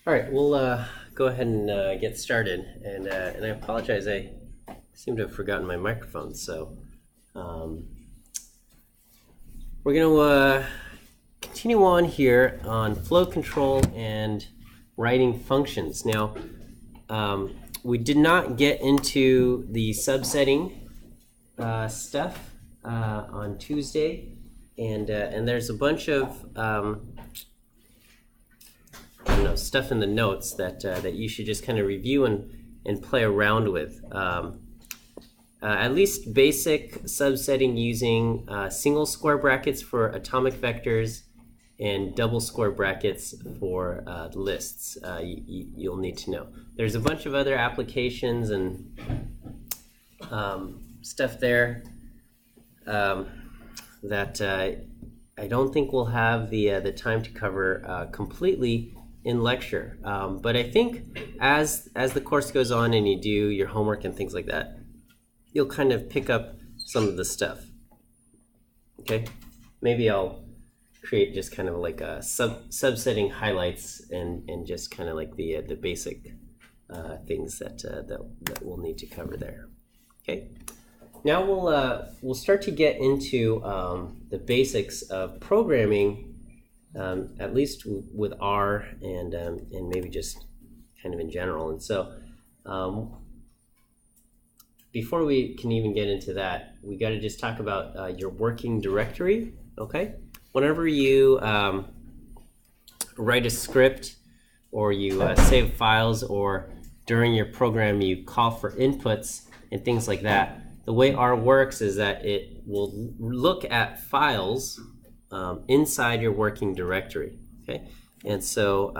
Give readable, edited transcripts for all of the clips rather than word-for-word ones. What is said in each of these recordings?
All right, we'll go ahead and get started. And I apologize, I seem to have forgotten my microphone. So um, we're going to continue on here on flow control and writing functions. Now, we did not get into the subsetting stuff on Tuesday, and there's a bunch of I don't know, stuff in the notes that you should just kind of review and play around with. At least basic subsetting using single square brackets for atomic vectors and double square brackets for lists. You'll need to know. There's a bunch of other applications and stuff there that I don't think we'll have the time to cover completely in lecture. But I think as the course goes on and you do your homework and things like that, you'll kind of pick up some of the stuff. Okay? Maybe I'll create just kind of like a subsetting highlights and just kind of like the basic things that we'll need to cover there. Okay? Now we'll start to get into the basics of programming, at least with R and maybe just kind of in general. And so before we can even get into that, we got to just talk about your working directory. Okay, whenever you write a script or you save files, or during your program you call for inputs and things like that, the way R works is that it will look at files inside your working directory. Okay, and so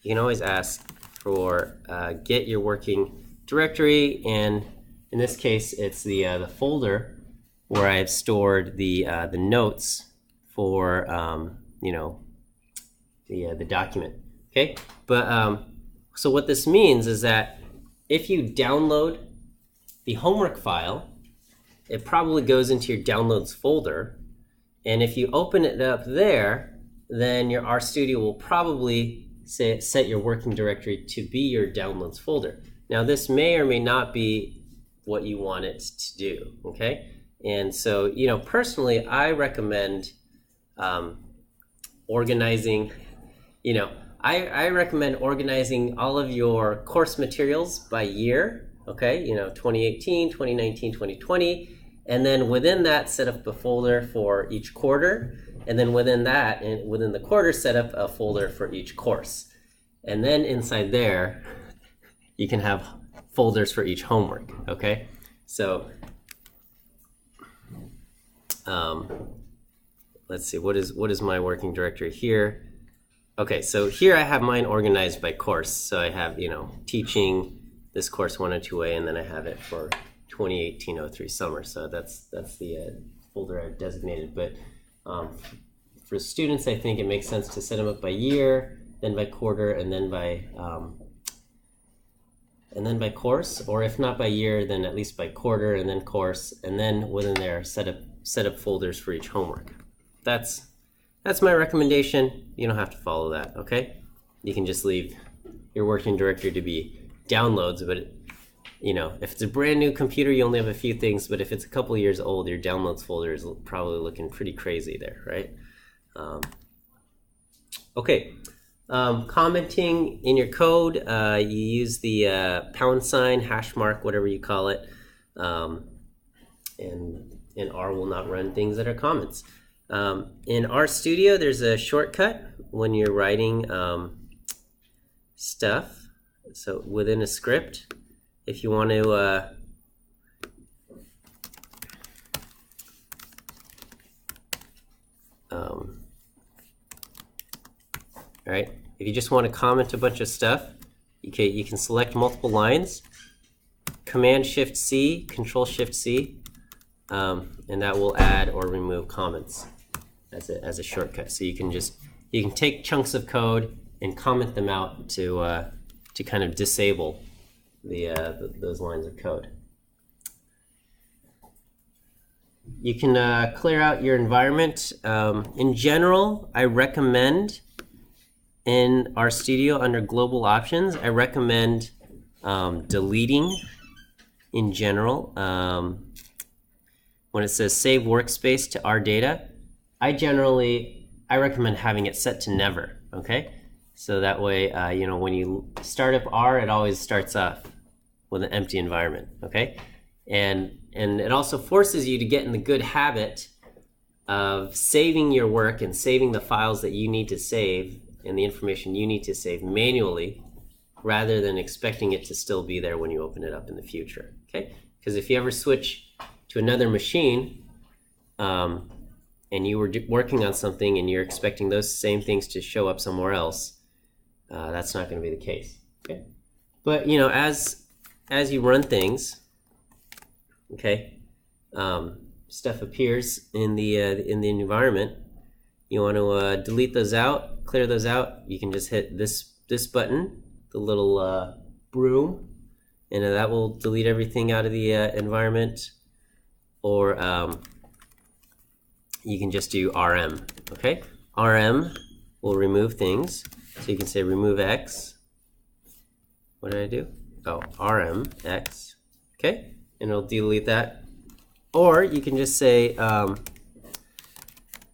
you can always ask for get your working directory, and in this case it's the folder where I've stored the notes for the document. Okay, but so what this means is that if you download the homework file, it probably goes into your downloads folder, and if you open it up there, then your RStudio will probably set your working directory to be your downloads folder. Now this may or may not be what you want it to do, okay? And so, personally, I recommend organizing, I recommend organizing all of your course materials by year, okay? 2018, 2019, 2020, and then within that, set up a folder for each quarter, and then within that, and within the quarter, set up a folder for each course. And then inside there, you can have folders for each homework, okay? So, let's see, what is my working directory here? Okay, so here I have mine organized by course. So I have, teaching this course 102A, and then I have it for 2018-03 summer. So that's the folder I've designated. But for students, I think it makes sense to set them up by year, then by quarter, and then by course. Or if not by year, then at least by quarter, and then course, and then within there set up folders for each homework. That's my recommendation. You don't have to follow that, okay? You can just leave your working directory to be downloads, but if it's a brand new computer, you only have a few things, but if it's a couple years old, your downloads folder is probably looking pretty crazy there, right? Okay, commenting in your code, you use the pound sign, hash mark, whatever you call it, and R will not run things that are comments. In RStudio, there's a shortcut when you're writing stuff. So within a script, if you want to all right, if you just want to comment a bunch of stuff, you can select multiple lines, Command-Shift-C, Control-Shift-C, and that will add or remove comments as a shortcut. So you can take chunks of code and comment them out to kind of disable those lines of code. You can clear out your environment. In general, I recommend in RStudio under global options, I recommend deleting in general. When it says save workspace to R data, I recommend having it set to never, okay? So that way, when you start up R, it always starts off with an empty environment, okay? And it also forces you to get in the good habit of saving your work and saving the files that you need to save and the information you need to save manually rather than expecting it to still be there when you open it up in the future, okay? Because if you ever switch to another machine and you were working on something and you're expecting those same things to show up somewhere else, that's not going to be the case, okay? But, as you run things, okay, stuff appears in the environment. You want to delete those out, clear those out. You can just hit this button, the little broom, and that will delete everything out of the environment. Or you can just do RM. Okay, RM will remove things. So you can say remove X. What did I do? Oh, RM X. Okay, and it'll delete that. Or you can just say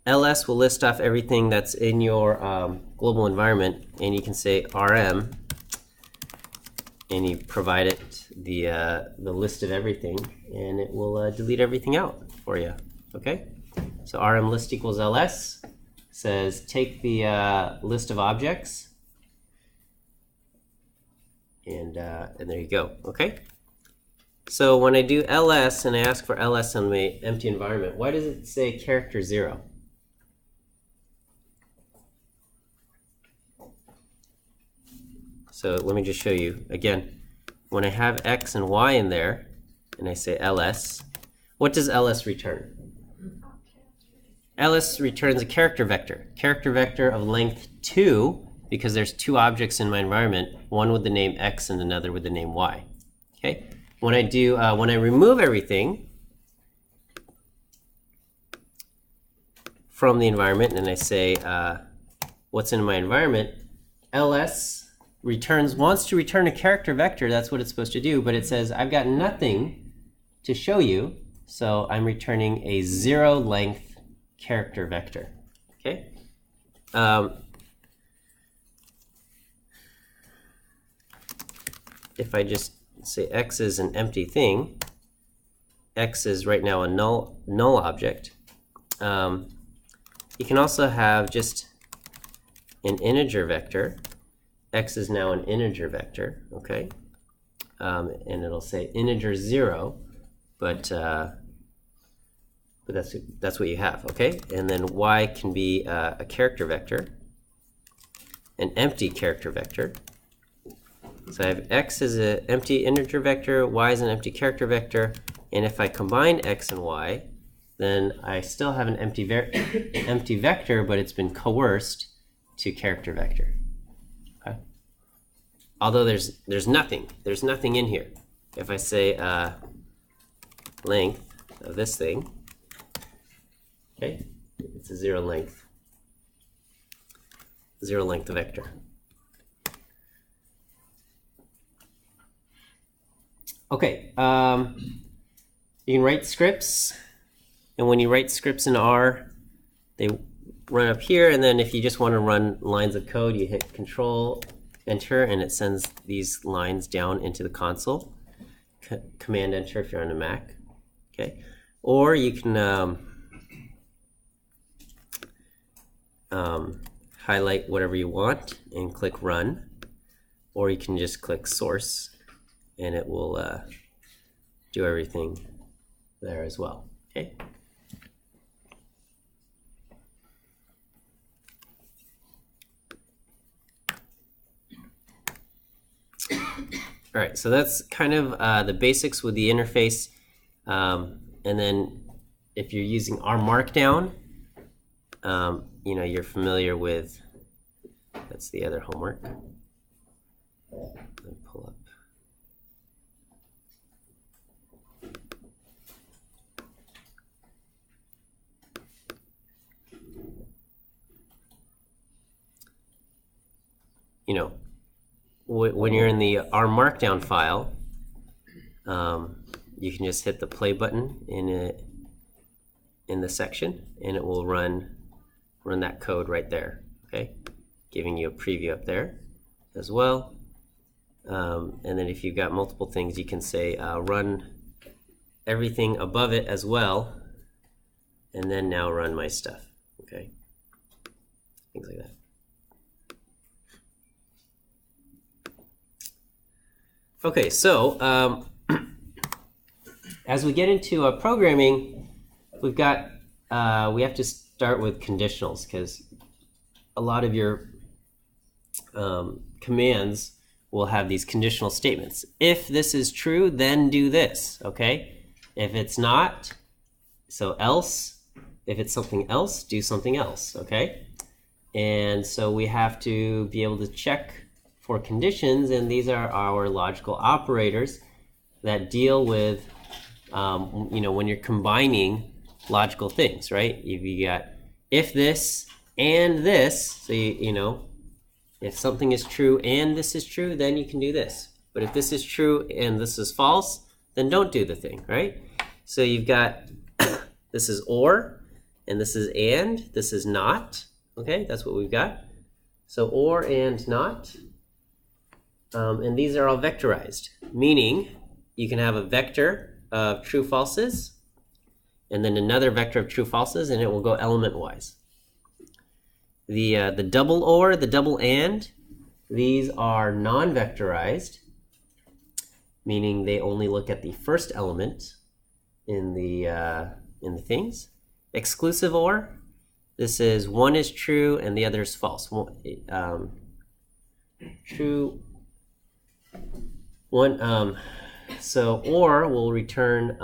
ls will list off everything that's in your global environment, and you can say RM, and you provide it the list of everything, and it will delete everything out for you. Okay, so RM list equals ls says take the list of objects, and there you go. Okay. So when I do ls and I ask for ls on my empty environment, why does it say character 0? So let me just show you again. When I have x and y in there and I say ls, what does ls return? Ls returns a character vector of length 2, because there's 2 objects in my environment, one with the name x and another with the name y. Okay. When I remove everything from the environment and I say what's in my environment, ls wants to return a character vector. That's what it's supposed to do, but it says I've got nothing to show you, so I'm returning a 0 length character vector. Okay. If I just say x is an empty thing, x is right now a null object. You can also have just an integer vector. X is now an integer vector, okay? And it'll say integer 0, but that's what you have, okay? And then y can be a character vector, an empty character vector. So I have x is an empty integer vector, y is an empty character vector, and if I combine x and y, then I still have an empty vector, but it's been coerced to character vector. Okay. Although there's nothing in here. If I say length of this thing, okay, it's a 0 length vector. Okay, you can write scripts, and when you write scripts in R, they run up here, and then if you just want to run lines of code, you hit Control Enter, and it sends these lines down into the console. Command Enter if you're on a Mac. Okay, or you can highlight whatever you want and click Run, or you can just click Source, and it will do everything there as well. Okay. All right, so that's kind of the basics with the interface. And then if you're using R Markdown, you're familiar with, that's the other homework. Let me pull up. you know, when you're in the R Markdown file, you can just hit the play button in the section, and it will run that code right there. Okay, giving you a preview up there as well. And then if you've got multiple things, you can say run everything above it as well, and then now run my stuff. Okay, things like that. Okay, so as we get into programming, we have to start with conditionals, because a lot of your commands will have these conditional statements. If this is true, then do this. Okay, if it's not, so else. If it's something else, do something else. Okay, and so we have to be able to check for conditions, and these are our logical operators that deal with when you're combining logical things, right? If you got if this and this, so if something is true and this is true, then you can do this. But if this is true and this is false, then don't do the thing, right? So you've got this is or, and this is and, this is not. Okay, that's what we've got. So or and not. And these are all vectorized, meaning you can have a vector of true falses and then another vector of true falses, and it will go element wise. The double or, the double and, these are non-vectorized, meaning they only look at the first element in the things. Exclusive or, this is one is true and the other is false. True. So or will return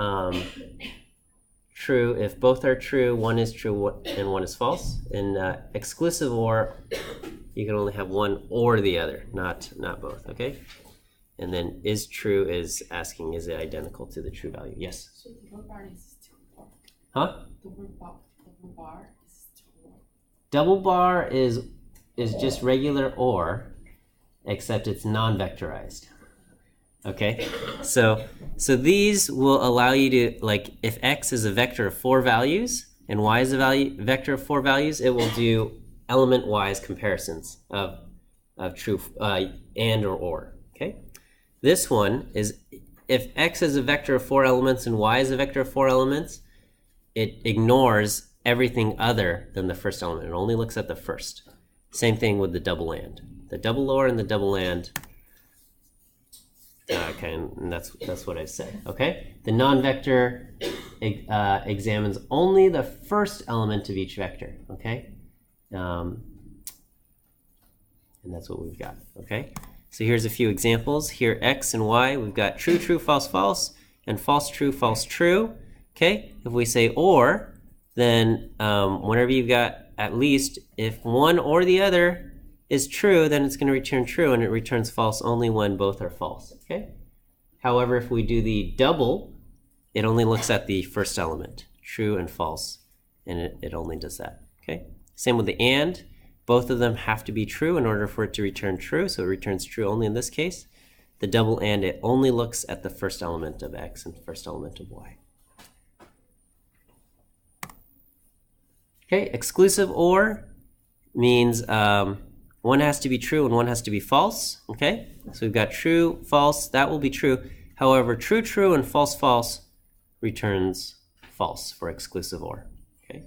true if both are true, one is true and one is false. In exclusive or, you can only have one or the other, not both. Okay, and then is true is asking, is it identical to the true value? Yes. So double bar is true. Huh? Double bar is true. Double bar is just regular or, except it's non-vectorized. Okay, so these will allow you to, like, if x is a vector of 4 values and y is a vector of 4 values, it will do element-wise comparisons of true and or. Okay, this one is if x is a vector of 4 elements and y is a vector of 4 elements, it ignores everything other than the first element. It only looks at the first. Same thing with the double and. The double or and the double and. Okay, and that's what I said. Okay, the non-vector examines only the first element of each vector. Okay, and that's what we've got. Okay, so here's a few examples. Here, x and y, we've got true, true, false, false, and false, true, false, true. Okay, if we say or, then whenever you've got at least, if one or the other is true, then it's going to return true, and it returns false only when both are false. Okay. However, if we do the double, it only looks at the first element, true and false, and it only does that. Okay. Same with the and. Both of them have to be true in order for it to return true, so it returns true only in this case. The double and, it only looks at the first element of x and the first element of y. Okay. Exclusive or means one has to be true and one has to be false. Okay, so we've got true, false, that will be true. However, true, true, and false, false returns false for exclusive or. Okay.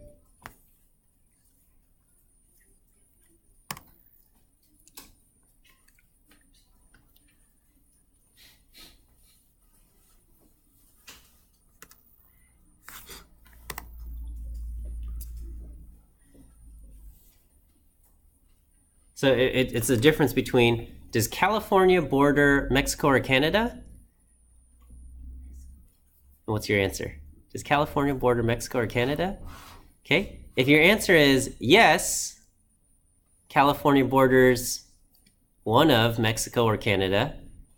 So it's the difference between, does California border Mexico or Canada? What's your answer? Does California border Mexico or Canada? Okay, if your answer is yes, California borders one of Mexico or Canada,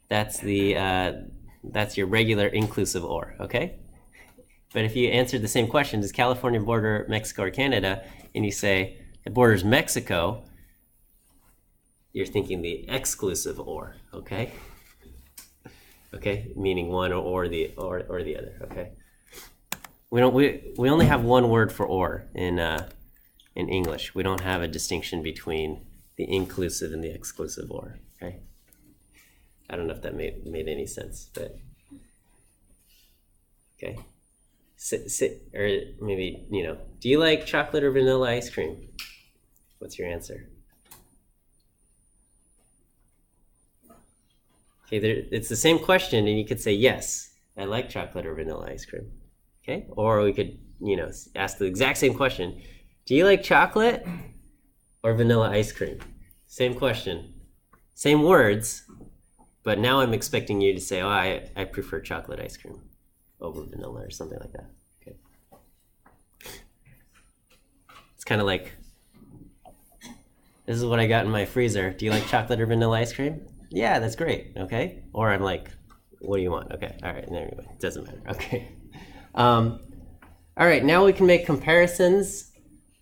that's your regular inclusive or, okay? But if you answered the same question, does California border Mexico or Canada, and you say it borders Mexico, you're thinking the exclusive or, okay? Okay, meaning one or the other, okay? We only have one word for or in English. We don't have a distinction between the inclusive and the exclusive or, okay? I don't know if that made any sense, but okay. Or maybe, do you like chocolate or vanilla ice cream? What's your answer? Okay, it's the same question, and you could say, yes, I like chocolate or vanilla ice cream. Okay, or we could, ask the exact same question. Do you like chocolate or vanilla ice cream? Same question, same words, but now I'm expecting you to say, oh, I prefer chocolate ice cream over vanilla or something like that. Okay. It's kind of like, this is what I got in my freezer. Do you like chocolate or vanilla ice cream? Yeah, that's great. Okay. Or I'm like, what do you want? Okay. All right. Anyway, it doesn't matter. Okay. All right. Now we can make comparisons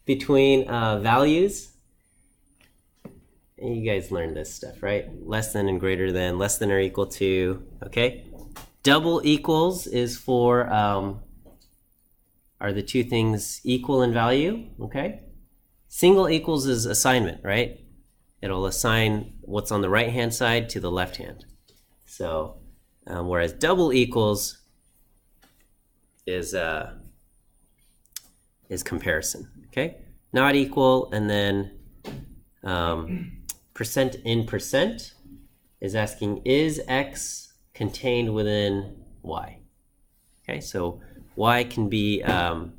between values. And you guys learned this stuff, right? Less than and greater than, less than or equal to. Okay. Double equals is for, are the two things equal in value? Okay. Single equals is assignment, right? It'll assign what's on the right-hand side to the left hand. So, whereas double equals is comparison, okay? Not equal, and then percent in percent is asking, is X contained within Y? Okay, so Y can be a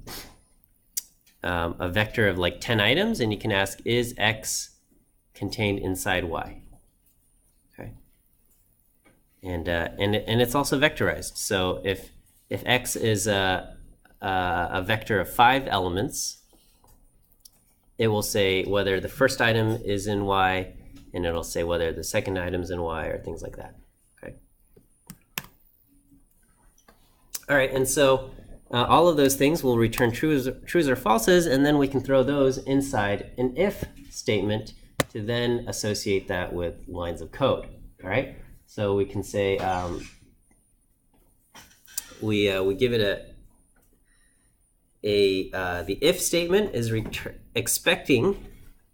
vector of like 10 items, and you can ask, is X contained inside Y? Okay, and it's also vectorized. So if X is a vector of 5 elements, it will say whether the first item is in Y, and it'll say whether the second item is in Y, or things like that. Okay. All right, and so all of those things will return trues or falses, and then we can throw those inside an if statement to then associate that with lines of code. All right, so we can say we give it the if statement is expecting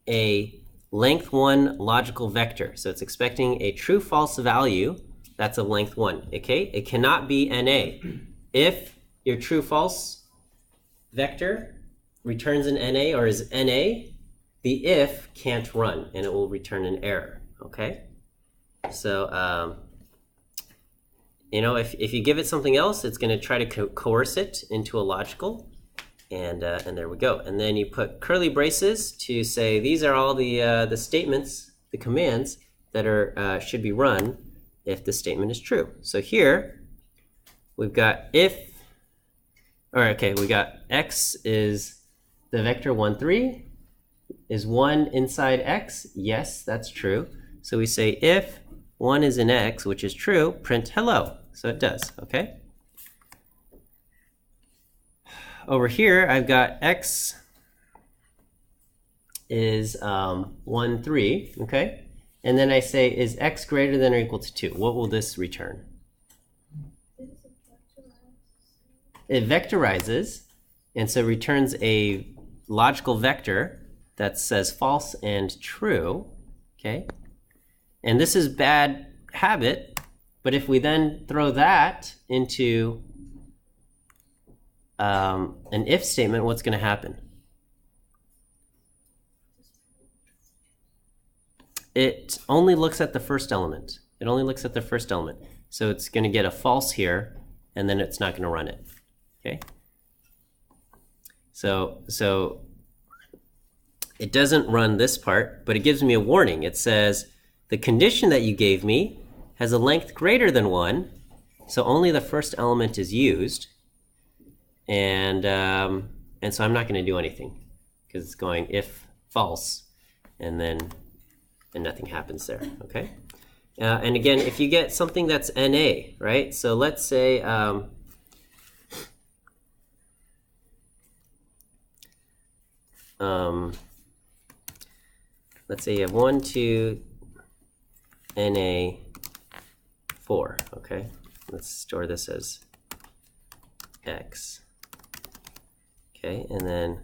a length 1 logical vector. So it's expecting a true false value that's of length 1. Okay, it cannot be NA. If your true false vector returns an NA or is NA, the if can't run and it will return an error. Okay, so if you give it something else, it's going to try to coerce it into a logical, and there we go. And then you put curly braces to say these are all the statements, the commands that are should be run if the statement is true. So here we've got if, we got X is the vector 1, 3. Is 1 inside X? Yes, that's true. So we say if 1 is in X, which is true, print hello. So it does, okay? Over here, I've got X is 1, 3, okay? And then I say, is X greater than or equal to 2? What will this return? It vectorizes, and so returns a logical vector that says false and true, okay? And this is bad habit, but if we then throw that into an if statement, what's going to happen? It only looks at the first element. It only looks at the first element. So it's going to get a false here, and then it's not going to run it, okay? So it doesn't run this part, but it gives me a warning. It says, the condition that you gave me has a length greater than 1, so only the first element is used, and so I'm not going to do anything, because it's going if false, and nothing happens there, okay? And again, if you get something that's NA, right? So let's say, let's say you have 1, 2, Na4. Okay, let's store this as X. Okay, and then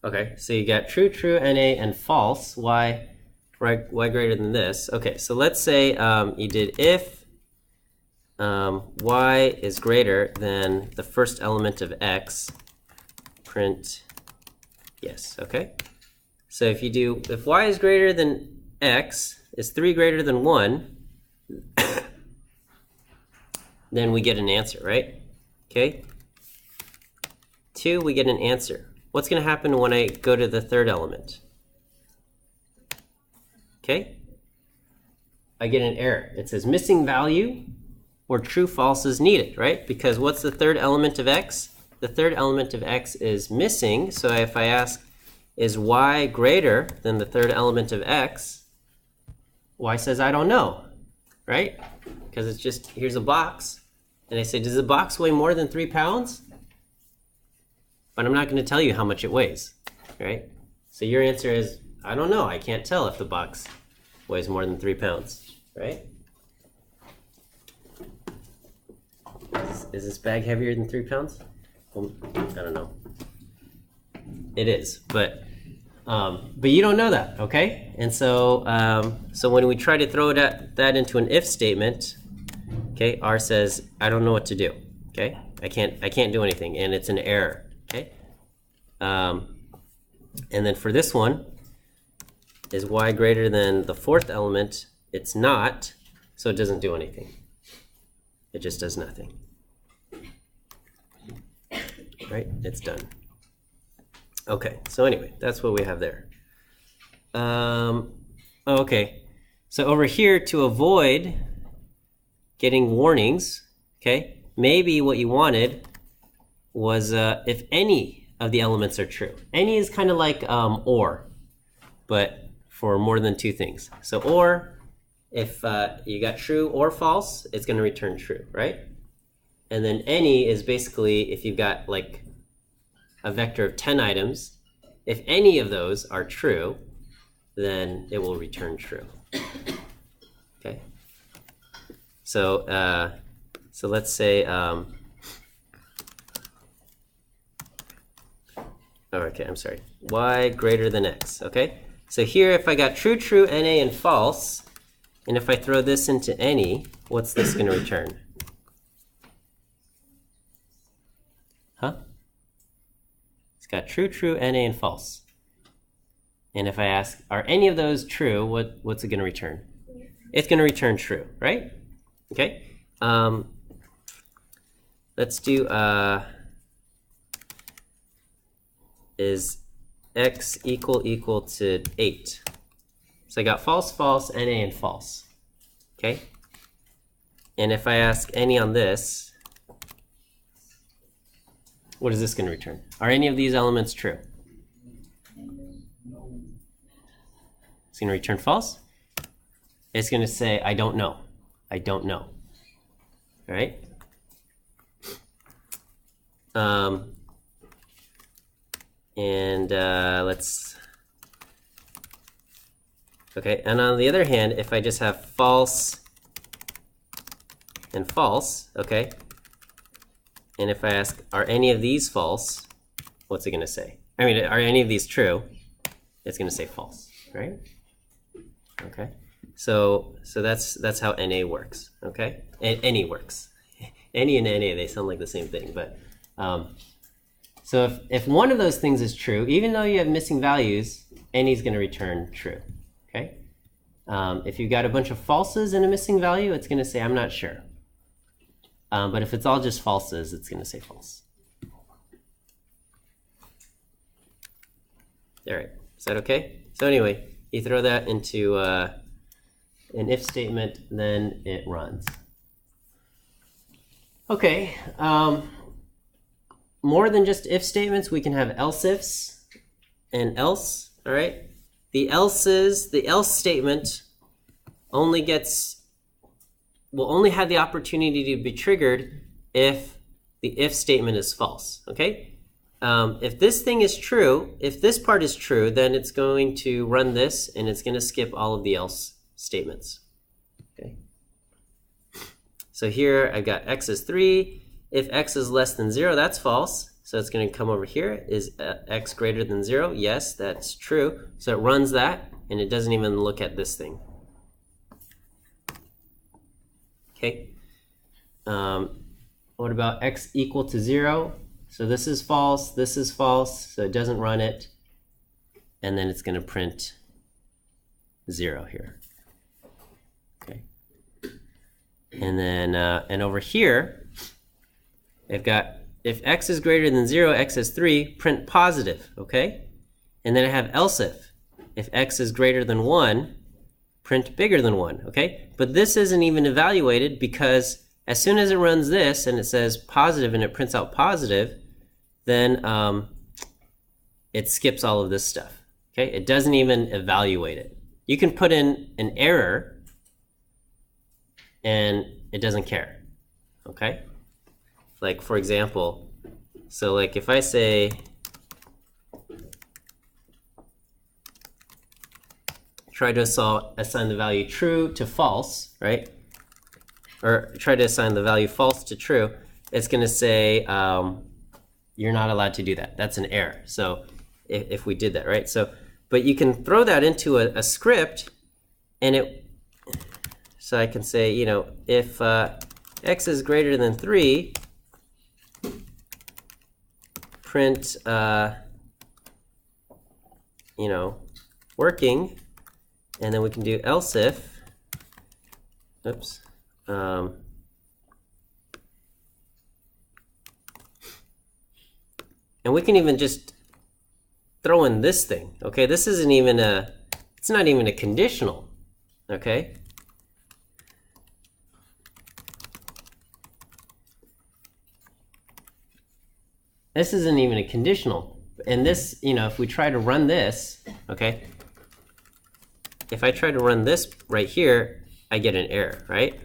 okay, so you got true, true, Na, and false, y greater than this. Okay, so let's say you did if y is greater than the first element of X, print yes, okay? So if you do, if y is greater than X, is 3 greater than 1, then we get an answer, right? Okay? 2, we get an answer. What's going to happen when I go to the third element? Okay? I get an error. It says missing value or true false is needed, right? Because what's the third element of X? The third element of X is missing. So if I ask, is y greater than the third element of X? Y says, I don't know, right? Because it's just, here's a box. And I say, does the box weigh more than 3 pounds? But I'm not going to tell you how much it weighs, right? So your answer is, I don't know. I can't tell if the box weighs more than 3 pounds, right? Is this bag heavier than 3 pounds? Well, I don't know. It is, but you don't know that, okay? And so, so when we try to throw that into an if statement, okay, R says, I don't know what to do, okay? I can't do anything, and it's an error, okay? And then for this one, is y greater than the fourth element? It's not, so it doesn't do anything. It just does nothing. Right? It's done. Okay, so anyway, that's what we have there. Okay, so over here, to avoid getting warnings, okay, maybe what you wanted was if any of the elements are true. Any is kind of like or, but for more than 2 things. So or, if you got true or false, it's going to return true, right? And then any is basically if you've got like a vector of 10 items, if any of those are true, then it will return true. Okay. So so let's say okay, I'm sorry. Y greater than X. Okay. So here, if I got true, true, Na, and false, and if I throw this into any, what's this going to return? Huh? It's got true, true, Na, and false. And if I ask, are any of those true, what's it going to return? It's going to return true, right? Okay. Let's do, is X equal to 8. So I got false, false, Na, and false. Okay? And if I ask any on this, what is this going to return? Are any of these elements true? It's going to return false. It's going to say, I don't know. I don't know. All right? Let's, okay, and on the other hand, if I just have false and false, okay, and if I ask, are any of these false, what's it going to say? I mean, are any of these true? It's going to say false, right? Okay, so that's how NA works, okay? Any works. Any and NA, they sound like the same thing, but so if one of those things is true, even though you have missing values, any is going to return true, okay? If you've got a bunch of falses and a missing value, it's going to say, I'm not sure. But if it's all just falses, it's going to say false. All right, is that okay? So anyway, you throw that into an if statement, then it runs. Okay, more than just if statements, we can have else ifs and else, all right? The else statement will only have the opportunity to be triggered if the if statement is false, okay? If this thing is true, if this part is true, then it's going to run this and it's going to skip all of the else statements, okay? So here I've got x is 3. If x is less than 0, that's false. So it's going to come over here. Is x greater than 0? Yes, that's true. So it runs that, and it doesn't even look at this thing. Okay. What about x equal to 0? So this is false, so it doesn't run it. And then it's going to print 0 here. Okay. And then, and over here, I've got if x is greater than 0, x is 3, print positive, okay? And then I have else if x is greater than 1, print bigger than 1, okay? But this isn't even evaluated because as soon as it runs this and it says positive and it prints out positive, then it skips all of this stuff, okay? It doesn't even evaluate it. You can put in an error and it doesn't care, okay? Like, for example, so like if I say try to assign the value true to false, right? Or try to assign the value false to true, it's going to say you're not allowed to do that. That's an error. So if we did that, right? So, but you can throw that into a script, and so I can say, you know, if x is greater than 3, print, you know, working, and then we can do else if, oops, and we can even just throw in this thing, okay? This isn't even it's not even a conditional, okay? This isn't even a conditional. And this, you know, if we try to run this, okay? If I try to run this right here, I get an error, right?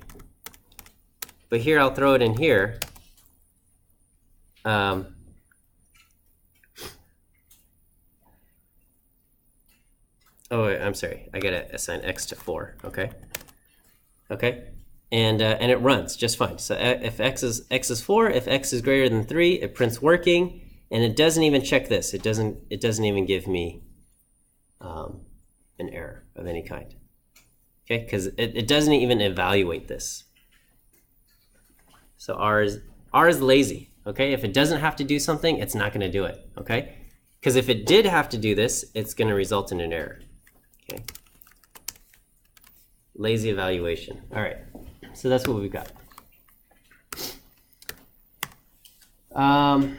But here, I'll throw it in here. Oh, I'm sorry. I gotta assign x to 4, okay? Okay? And it runs just fine. So if x is 4, if x is greater than 3, it prints working, and it doesn't even check this. It doesn't even give me an error of any kind. Okay, because it doesn't even evaluate this. So R is lazy. Okay, if it doesn't have to do something, it's not going to do it. Okay, because if it did have to do this, it's going to result in an error. Okay, lazy evaluation. All right. So that's what we've got. And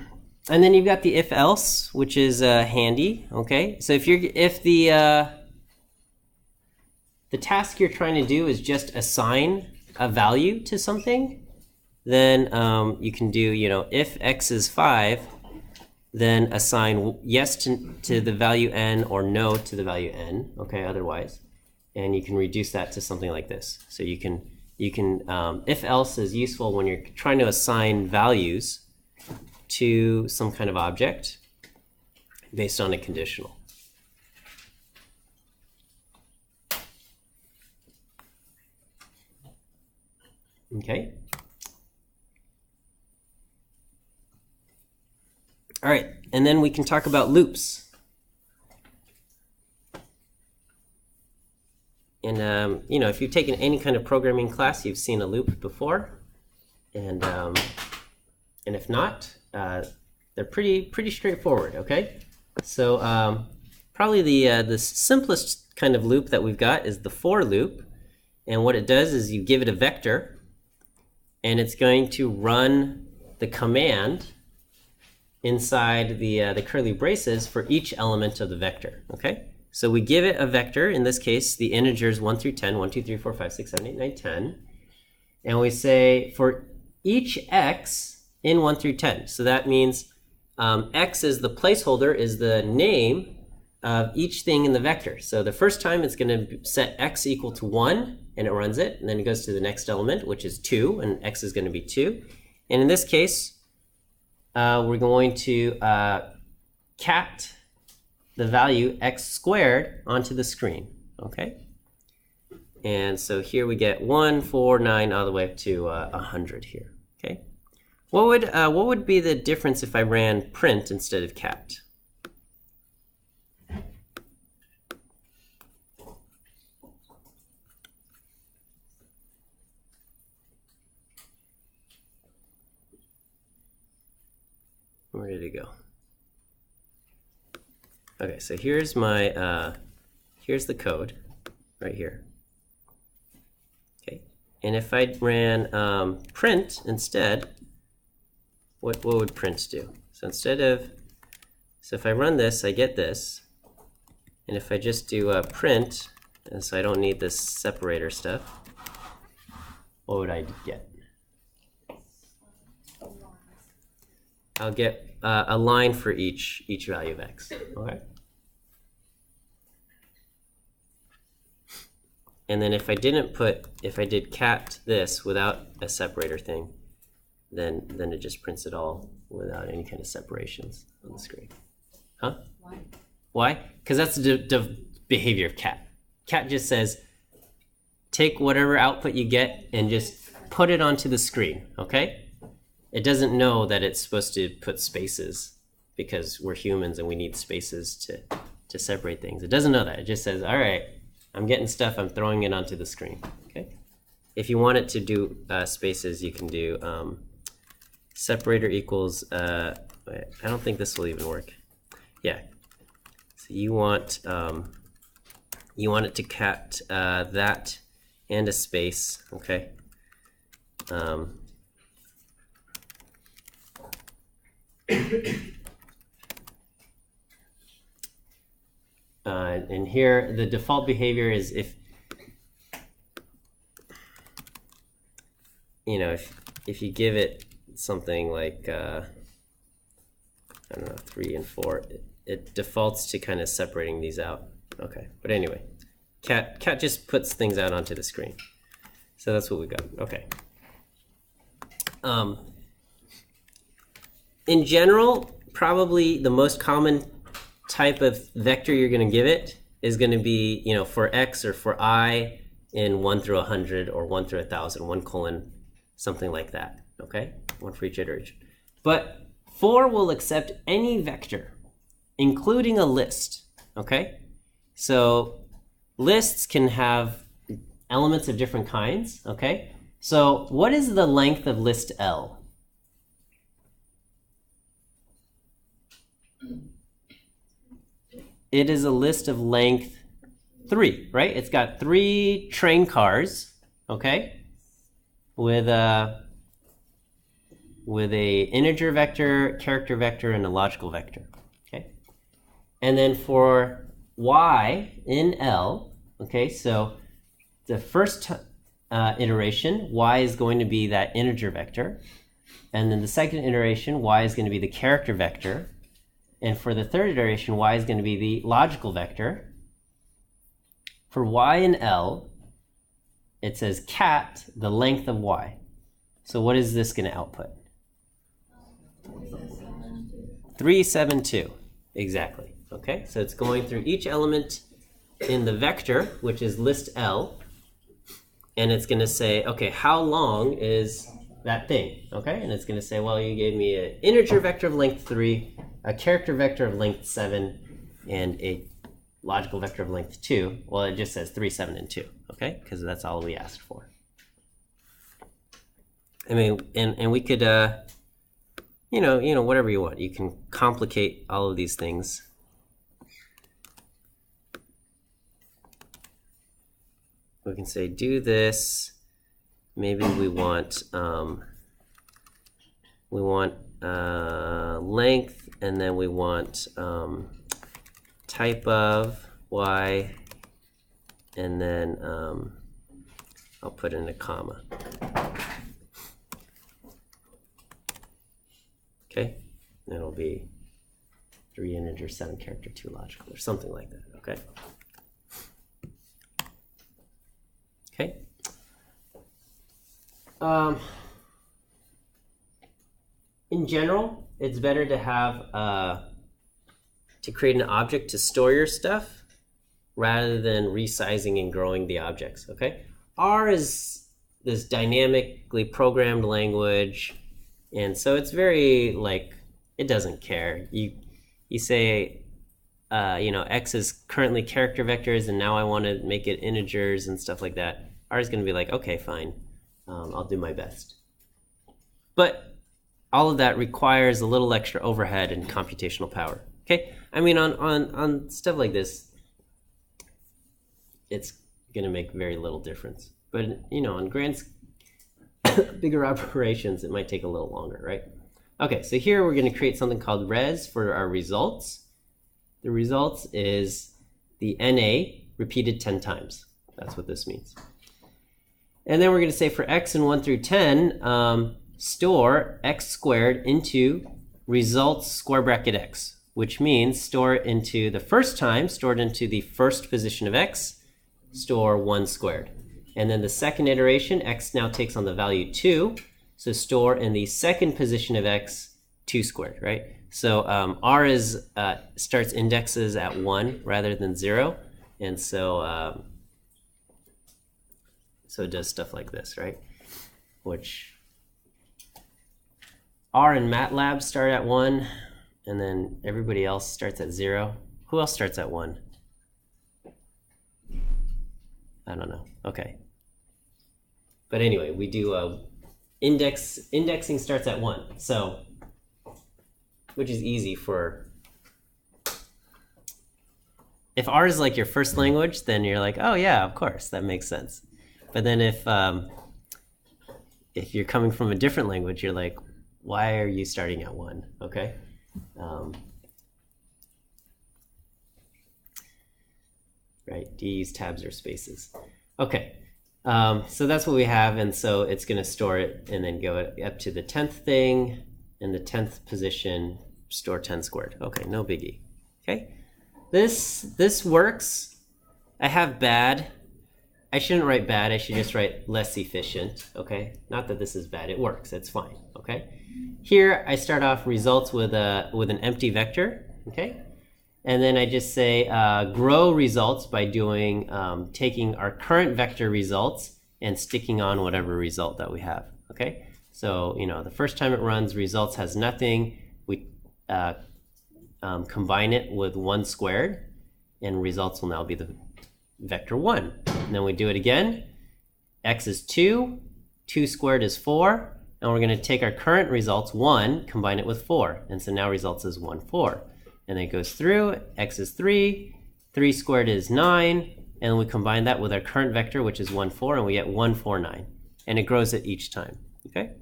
then you've got the if else, which is handy. Okay, so if the task you're trying to do is just assign a value to something, then you can do, you know, if x is 5, then assign yes to the value n or no to the value n. Okay, otherwise, and you can reduce that to something like this. So you can if else is useful when you're trying to assign values to some kind of object based on a conditional. Okay. All right, and then we can talk about loops. And you know, if you've taken any kind of programming class, you've seen a loop before, and if not, they're pretty straightforward. Okay, so probably the simplest kind of loop that we've got is the for loop, and what it does is you give it a vector, and it's going to run the command inside the curly braces for each element of the vector. Okay. So we give it a vector, in this case, the integers 1 through 10, 1, 2, 3, 4, 5, 6, 7, 8, 9, 10. And we say for each x in 1 through 10. So that means x is the placeholder, is the name of each thing in the vector. So the first time it's going to set x equal to 1, and it runs it. And then it goes to the next element, which is 2, and x is going to be 2. And in this case, we're going to cat the value x squared onto the screen, okay? And so here we get 1, 4, 9, all the way up to 100 here, okay? What would be the difference if I ran print instead of cat? Where did it go? Okay, so here's my here's the code right here. Okay, and if I ran print instead, what would print do? So so if I run this, I get this, and if I just do print, and so I don't need this separator stuff, what would I get? I'll get a line for each value of x. Okay. And then if I did cat this without a separator thing, then it just prints it all without any kind of separations on the screen. Huh? Why? Why? Because that's the behavior of cat. Cat just says, take whatever output you get and just put it onto the screen, okay? It doesn't know that it's supposed to put spaces because we're humans and we need spaces to separate things. It doesn't know that. It just says, all right, I'm getting stuff, I'm throwing it onto the screen, okay? If you want it to do spaces, you can do separator equals, wait, I don't think this will even work. Yeah, so you want it to cat that and a space, okay? And here the default behavior is if you give it something like I don't know, 3 and 4, it defaults to kind of separating these out. Okay, but anyway, cat just puts things out onto the screen. So that's what we got. Okay. In general, probably the most common type of vector you're going to give it is going to be, for x or for I in 1 through 100 or 1 through 1,000, 1 colon, something like that, okay? One for each iteration. But 4 will accept any vector, including a list, okay? So lists can have elements of different kinds, okay? So what is the length of list L? It is a list of length 3, right? It's got 3 train cars, okay? With a integer vector, character vector, and a logical vector, okay? And then for y in L, okay, so the first iteration, y is going to be that integer vector. And then the second iteration, y is going to be the character vector. And for the third iteration, y is going to be the logical vector. For y in L, it says cat the length of y. So what is this going to output? 372. Exactly. Okay, so it's going through each element in the vector, which is list L, and it's going to say, okay, how long is that thing? Okay, and it's going to say, well, you gave me an integer vector of length 3, a character vector of length 7, and a logical vector of length 2. Well, it just says 3, 7, and 2, okay? Because that's all we asked for. I mean, and we could, whatever you want. You can complicate all of these things. We can say, do this. Maybe we want length, and then we want type of y, and then I'll put in a comma. Okay, and it'll be 3 integer, 7 character, 2 logical, or something like that. Okay. Okay. In general, it's better to have to create an object to store your stuff rather than resizing and growing the objects, okay? R is this dynamically programmed language, and so it's very, like, it doesn't care. You say, X is currently character vectors, and now I want to make it integers and stuff like that. R is going to be like, okay, fine, I'll do my best. But all of that requires a little extra overhead and computational power, okay? I mean, on stuff like this, it's going to make very little difference. But, on bigger operations, it might take a little longer, right? Okay, so here we're going to create something called res for our results. The results is the NA repeated 10 times. That's what this means. And then we're going to say for x in 1 through 10, store x squared into results square bracket x, which means store it into the first time, stored into the first position of x, store 1 squared. And then the second iteration, x now takes on the value 2, so store in the second position of x, 2 squared, right? So R starts indexes at 1 rather than 0, and so it does stuff like this, right? Which R and MATLAB start at 1, and then everybody else starts at 0. Who else starts at 1? I don't know. Okay. But anyway, we do indexing starts at 1, so which is easy for. If R is like your first language, then you're like, oh yeah, of course, that makes sense. But then if you're coming from a different language, you're like, why are you starting at 1? Okay. Right. Do you use tabs or spaces? Okay. So that's what we have, and so it's going to store it and then go up to the 10th thing, in the 10th position, store 10 squared. Okay, no biggie. Okay. This works. I have bad. I shouldn't write bad. I should just write less efficient. Okay. Not that this is bad. It works. It's fine. Okay. Here I start off results with an empty vector. Okay. And then I just say grow results by doing taking our current vector results and sticking on whatever result that we have. Okay. So the first time it runs, results has nothing. We combine it with 1 squared, and results will now be the vector 1. And then we do it again. X is 2, 2 squared is 4, and we're going to take our current results 1, combine it with 4, and so now results is 1, 4. And then it goes through. X is 3, 3 squared is 9, and we combine that with our current vector, which is 1, 4, and we get 1, 4, 9. And it grows it each time. Okay?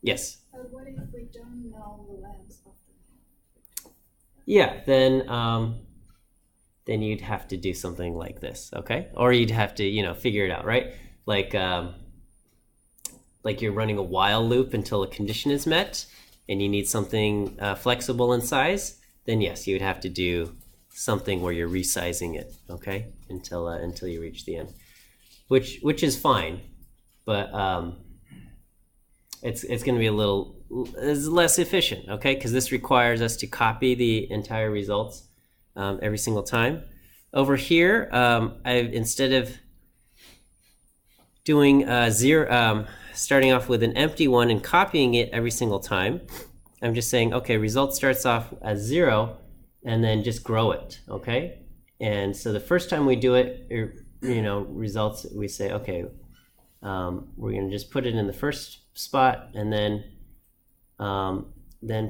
Yes? But what if we don't know the length of the? Yeah, then you'd have to do something like this, okay? Or you'd have to, figure it out, right? Like you're running a while loop until a condition is met, and you need something flexible in size. Then yes, you would have to do something where you're resizing it, okay, until you reach the end, which is fine, but it's going to be it's less efficient, okay, because this requires us to copy the entire results every single time. Over here, instead of doing starting off with an empty one and copying it every single time, I'm just saying, okay, result starts off as 0, and then just grow it, okay? And so the first time we do it, results, we say, okay, we're going to just put it in the first spot, and then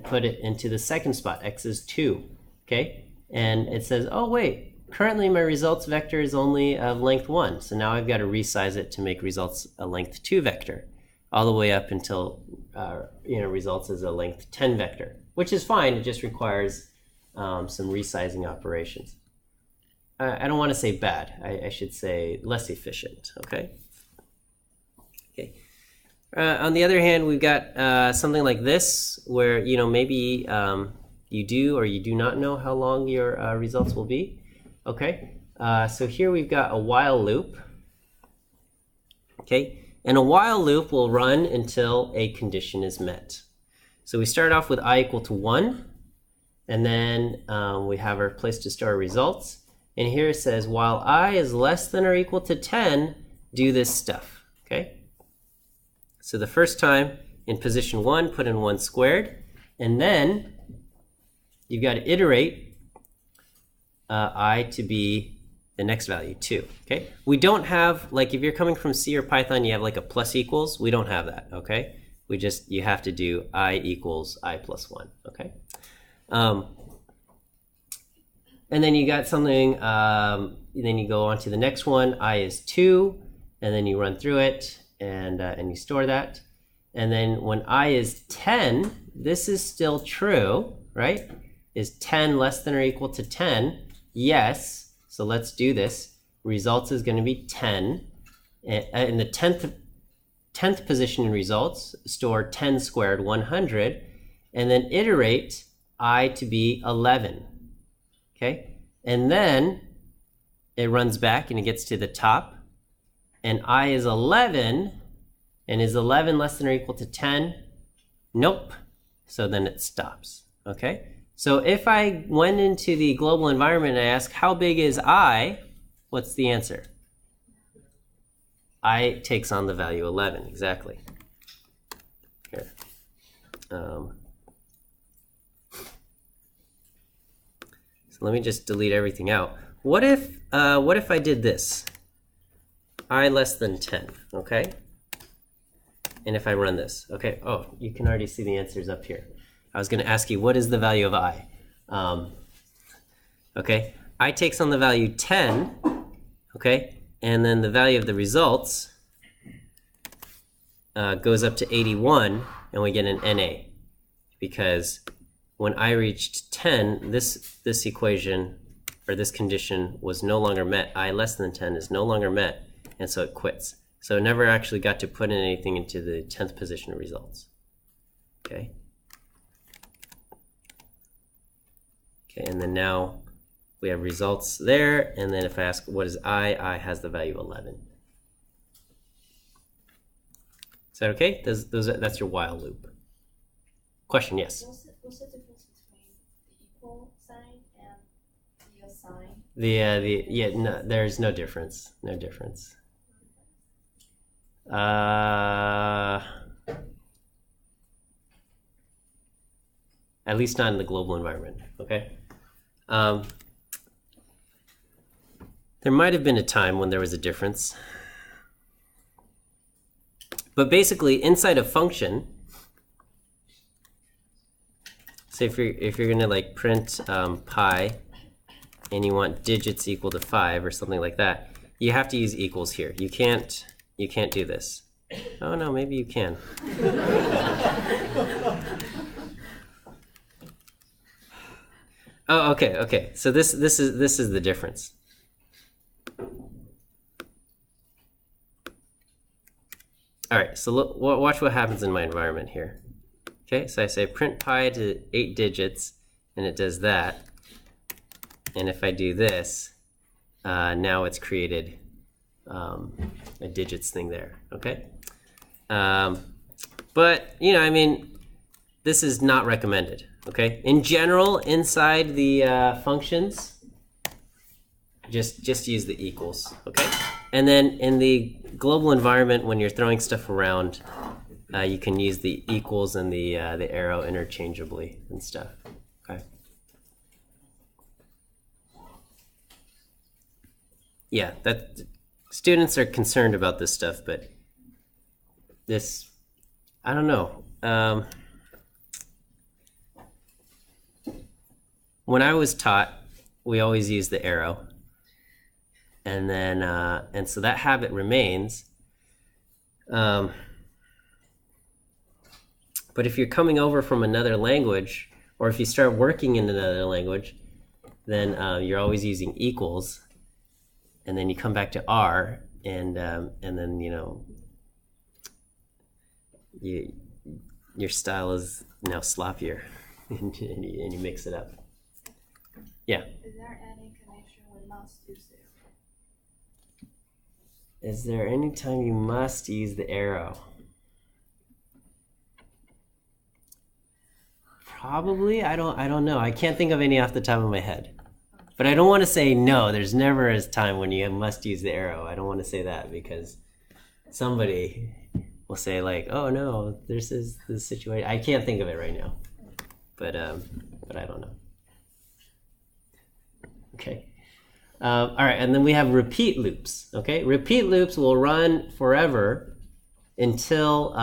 put it into the second spot. X is 2, okay? And it says, oh, wait, currently my results vector is only of length 1, so now I've got to resize it to make results a length 2 vector, all the way up until results as a length 10 vector, which is fine. It just requires some resizing operations. I don't want to say bad. I should say less efficient, okay? Okay. On the other hand, we've got something like this, where maybe you do or you do not know how long your results will be. Okay. So here we've got a while loop. Okay. And a while loop will run until a condition is met. So we start off with I equal to 1, and then we have our place to store our results. And here it says, while I is less than or equal to 10, do this stuff, okay? So the first time in position 1, put in 1 squared, and then you've got to iterate I to be the next value, 2, okay? We don't have, like if you're coming from C or Python, you have like a plus equals. We don't have that, okay? You have to do I equals I plus 1, okay? And then you got something, then you go on to the next one, I is 2, and then you run through it, and you store that. And then when I is 10, this is still true, right? Is 10 less than or equal to 10? Yes, so let's do this. Results is gonna be 10. In the 10th position in results, store 10 squared, 100, and then iterate I to be 11. Okay, and then it runs back and it gets to the top, and I is 11, and is 11 less than or equal to 10? Nope. So then it stops, okay? So if I went into the global environment and I ask, how big is I? What's the answer? I takes on the value 11, exactly. Here. Let me just delete everything out. What if I did this? I less than 10, okay? And if I run this, okay? Oh, you can already see the answers up here. I was gonna ask you, what is the value of I? Okay, I takes on the value 10, okay? And then the value of the results goes up to 81, and we get an NA, because when I reached 10, this equation, or this condition, was no longer met. I less than 10 is no longer met, and so it quits. So it never actually got to put in anything into the 10th position of results. Okay. Okay, and then now we have results there, and then if I ask what is I has the value 11. Is that okay? That's your while loop. Question, yes? What's the difference between the equal sign and the sign? Yeah, no, there's no difference. No difference. At least not in the global environment, okay? There might have been a time when there was a difference. But basically, inside a function, so if you're gonna like print pi, and you want digits equal to 5 or something like that, you have to use equals here. You can't do this. Oh no, maybe you can. Oh, okay. So this is the difference. All right, so look, watch what happens in my environment here. Okay, so I say print pi to 8 digits, and it does that. And if I do this, now it's created a digits thing there, okay? But, you know, I mean, this is not recommended, okay? In general, inside the functions, just use the equals, okay? And then in the global environment, when you're throwing stuff around, you can use the equals and the arrow interchangeably and stuff, okay? Yeah, students are concerned about this stuff, but this, I don't know. When I was taught, we always used the arrow. And then, and so that habit remains. But if you're coming over from another language, or if you start working in another language, then you're always using equals, and then you come back to R, and then, you know, your style is now sloppier, and you mix it up. Yeah. Is there any condition we must use the arrow? Is there any time you must use the arrow? Probably. I don't know. I can't think of any off the top of my head. But I don't want to say no. There's never a time when you must use the arrow. I don't want to say that because somebody will say like, "Oh no, this is the situation." I can't think of it right now. But I don't know. Okay. All right, and then we have repeat loops. Okay, repeat loops will run forever until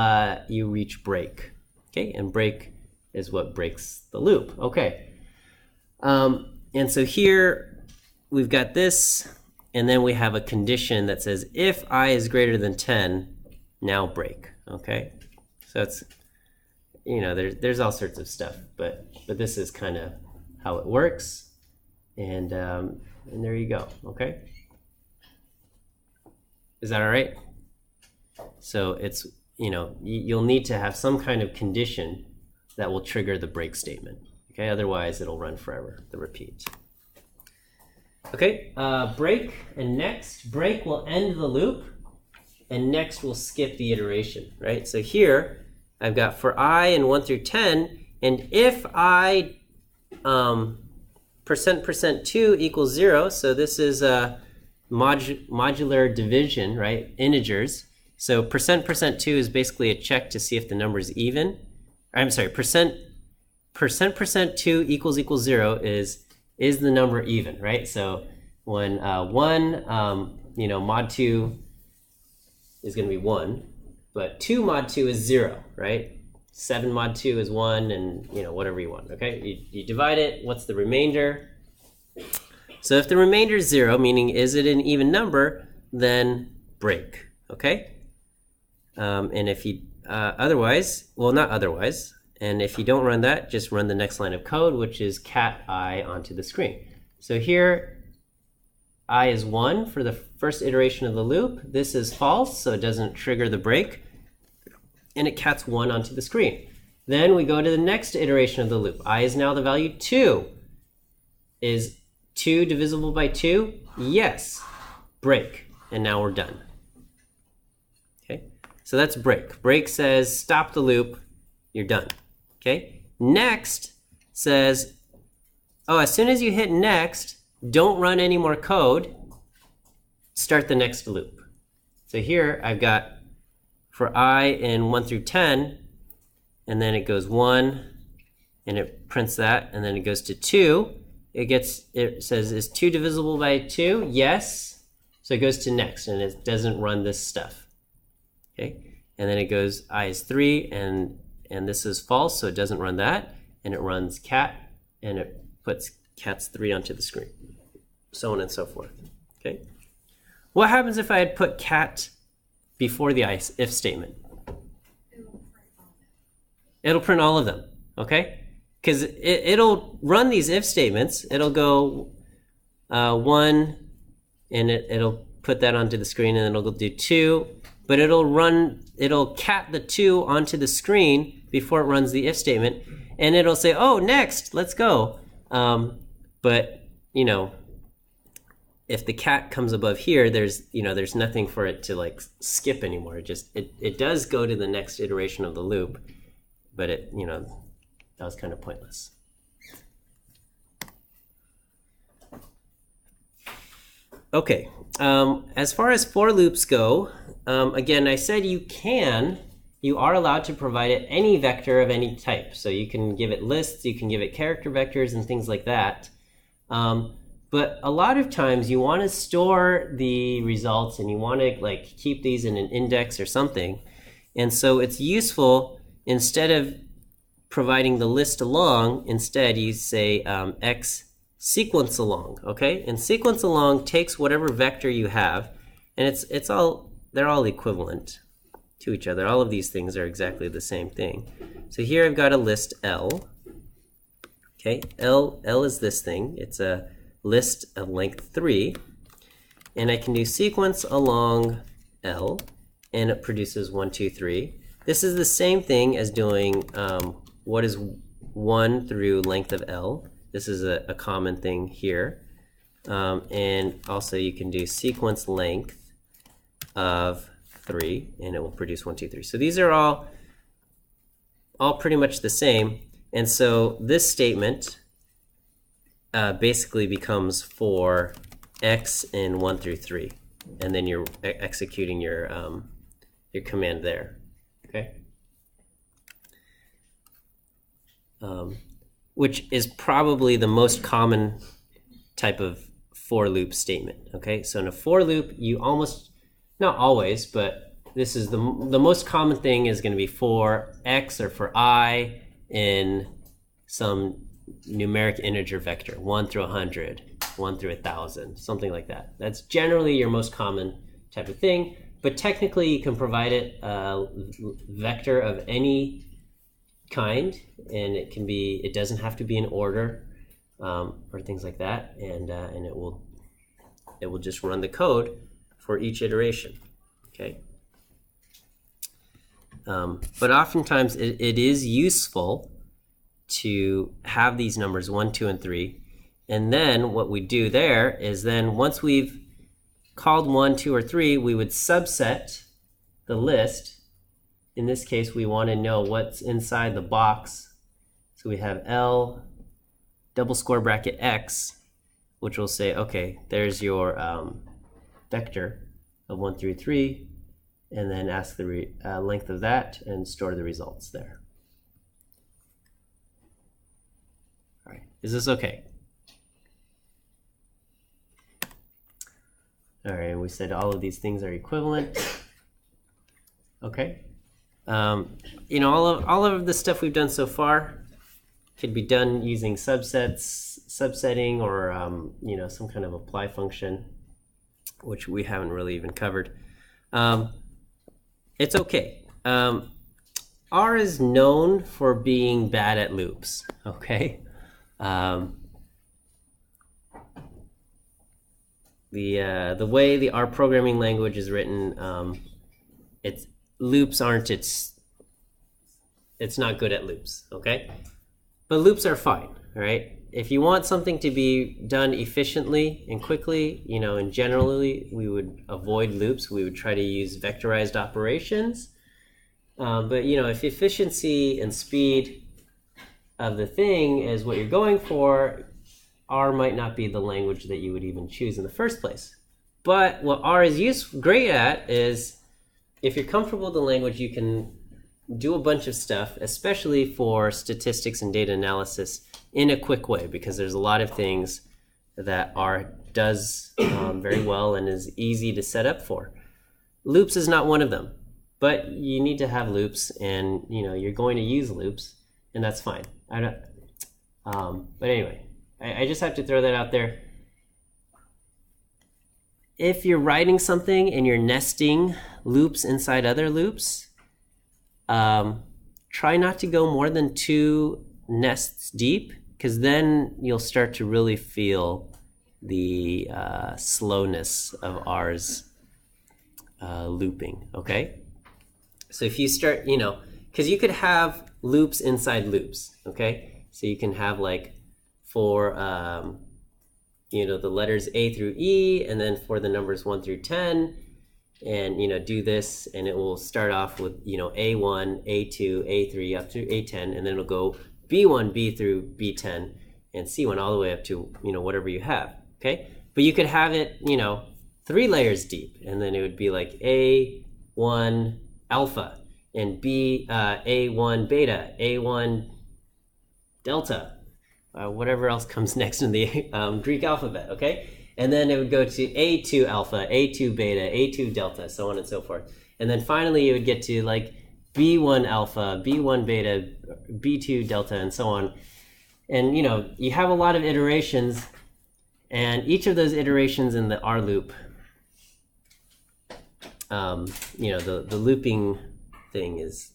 you reach break. Okay, and break is what breaks the loop. Okay. And so here we've got this, and then we have a condition that says if I is greater than 10, now break. Okay, so it's, you know, there's all sorts of stuff, but this is kind of how it works, and there you go. Okay, is that all right? So it's, you know, you'll need to have some kind of condition that will trigger the break statement. Okay, otherwise it'll run forever, the repeat. Okay, break and next. Break will end the loop, and next will skip the iteration, right? So here I've got for I in 1 through 10, and if I %2 equals 0, so this is a modular division, right? Integers. So %2 is basically a check to see if the number is even. I'm sorry, %2 equals 0 is the number even, right? So when 1, you know, mod 2 is going to be 1, but 2 mod 2 is 0, right? 7 mod 2 is 1, and, you know, whatever you want, okay? You divide it, what's the remainder? So if the remainder is 0, meaning is it an even number, then break, okay? And if you, otherwise, well, not otherwise, and if you don't run that, just run the next line of code, which is cat I onto the screen. So here, I is 1 for the first iteration of the loop. This is false, so it doesn't trigger the break. And it cats 1 onto the screen. Then we go to the next iteration of the loop. I is now the value 2. Is 2 divisible by 2? Yes. Break. And now we're done. Okay, so that's break. Break says stop the loop. You're done. Okay, next says, oh, as soon as you hit next, don't run any more code, start the next loop. So here I've got for I in 1 through 10, and then it goes 1, and it prints that, and then it goes to 2. It says, is 2 divisible by 2? Yes. So it goes to next, and it doesn't run this stuff. Okay, and then it goes I is 3, and this is false, so it doesn't run that, and it runs cat, and it puts cat's 3 onto the screen, so on and so forth. Okay, what happens if I had put cat before the if statement? It'll print all of them, okay? Because it'll run these if statements. It'll go 1, and it'll put that onto the screen, and then it'll do 2, but it'll cat the 2 onto the screen before it runs the if statement, and it'll say, oh, next, let's go. But, you know, if the cat comes above here, there's nothing for it to like skip anymore. It does go to the next iteration of the loop, but that was kind of pointless. Okay, as far as for loops go, again, I said you are allowed to provide it any vector of any type. So you can give it lists, you can give it character vectors and things like that. But a lot of times you want to store the results and you want to like keep these in an index or something. And so it's useful, instead of providing the list along, instead you say x sequence along, okay? And sequence along takes whatever vector you have, and they're all equivalent to each other. All of these things are exactly the same thing. So here I've got a list L. Okay, L is this thing. It's a list of length 3, and I can do sequence along L, and it produces 1, 2, 3. This is the same thing as doing what is 1 through length of L. This is a common thing here. And also you can do sequence length of 3, and it will produce 1, 2, 3. So these are all pretty much the same. And so this statement basically becomes for x in 1 through 3. And then you're executing your command there, okay? Which is probably the most common type of for loop statement, okay? So in a for loop, you almost, not always, but this is the most common thing is going to be for x or for I in some numeric integer vector, 1 through 100, 1 through 1,000, something like that. That's generally your most common type of thing, but technically you can provide it a vector of any kind, and it doesn't have to be in order, or things like that, and it will just run the code for each iteration, okay? But oftentimes it is useful to have these numbers 1, 2, and 3, and then what we do there is then once we've called 1, 2, or 3, we would subset the list. In this case, we want to know what's inside the box. So we have L double square bracket X, which will say, okay, there's your vector of 1 through 3, and then ask the length of that and store the results there. All right, is this okay? All right, and we said all of these things are equivalent. Okay. You know, all of the stuff we've done so far could be done using subsetting, or you know, some kind of apply function, which we haven't really even covered. It's okay. R is known for being bad at loops. Okay. The way the R programming language is written, loops aren't it's not good at loops, okay? But loops are fine, all right? If you want something to be done efficiently and quickly, you know, and generally we would avoid loops. We would try to use vectorized operations. But, you know, if efficiency and speed of the thing is what you're going for, R might not be the language that you would even choose in the first place. But what R is great at is, if you're comfortable with the language, you can do a bunch of stuff, especially for statistics and data analysis, in a quick way, because there's a lot of things that R does very well and is easy to set up for. Loops is not one of them, but you need to have loops, and you know you're going to use loops, and that's fine. But anyway, I just have to throw that out there. If you're writing something and you're nesting loops inside other loops, try not to go more than 2 nests deep, because then you'll start to really feel the slowness of R's looping, okay? So if you start, you know, because you could have loops inside loops, okay? So you can have like for you know, the letters A through E, and then for the numbers 1 through 10, and you know, do this, and it will start off with, you know, A1, A2, A3 up to A10, and then it'll go B1, B through B10, and C1 all the way up to, you know, whatever you have, okay? But you could have it, you know, 3 layers deep, and then it would be like A1 alpha, and A1 beta, A1 delta, whatever else comes next in the Greek alphabet, okay? And then it would go to A2 alpha, A2 beta, A2 delta, so on and so forth. And then finally you would get to like B1 alpha, B1 beta, B2 delta, and so on. And you know, you have a lot of iterations, and each of those iterations in the R loop, you know, the looping thing is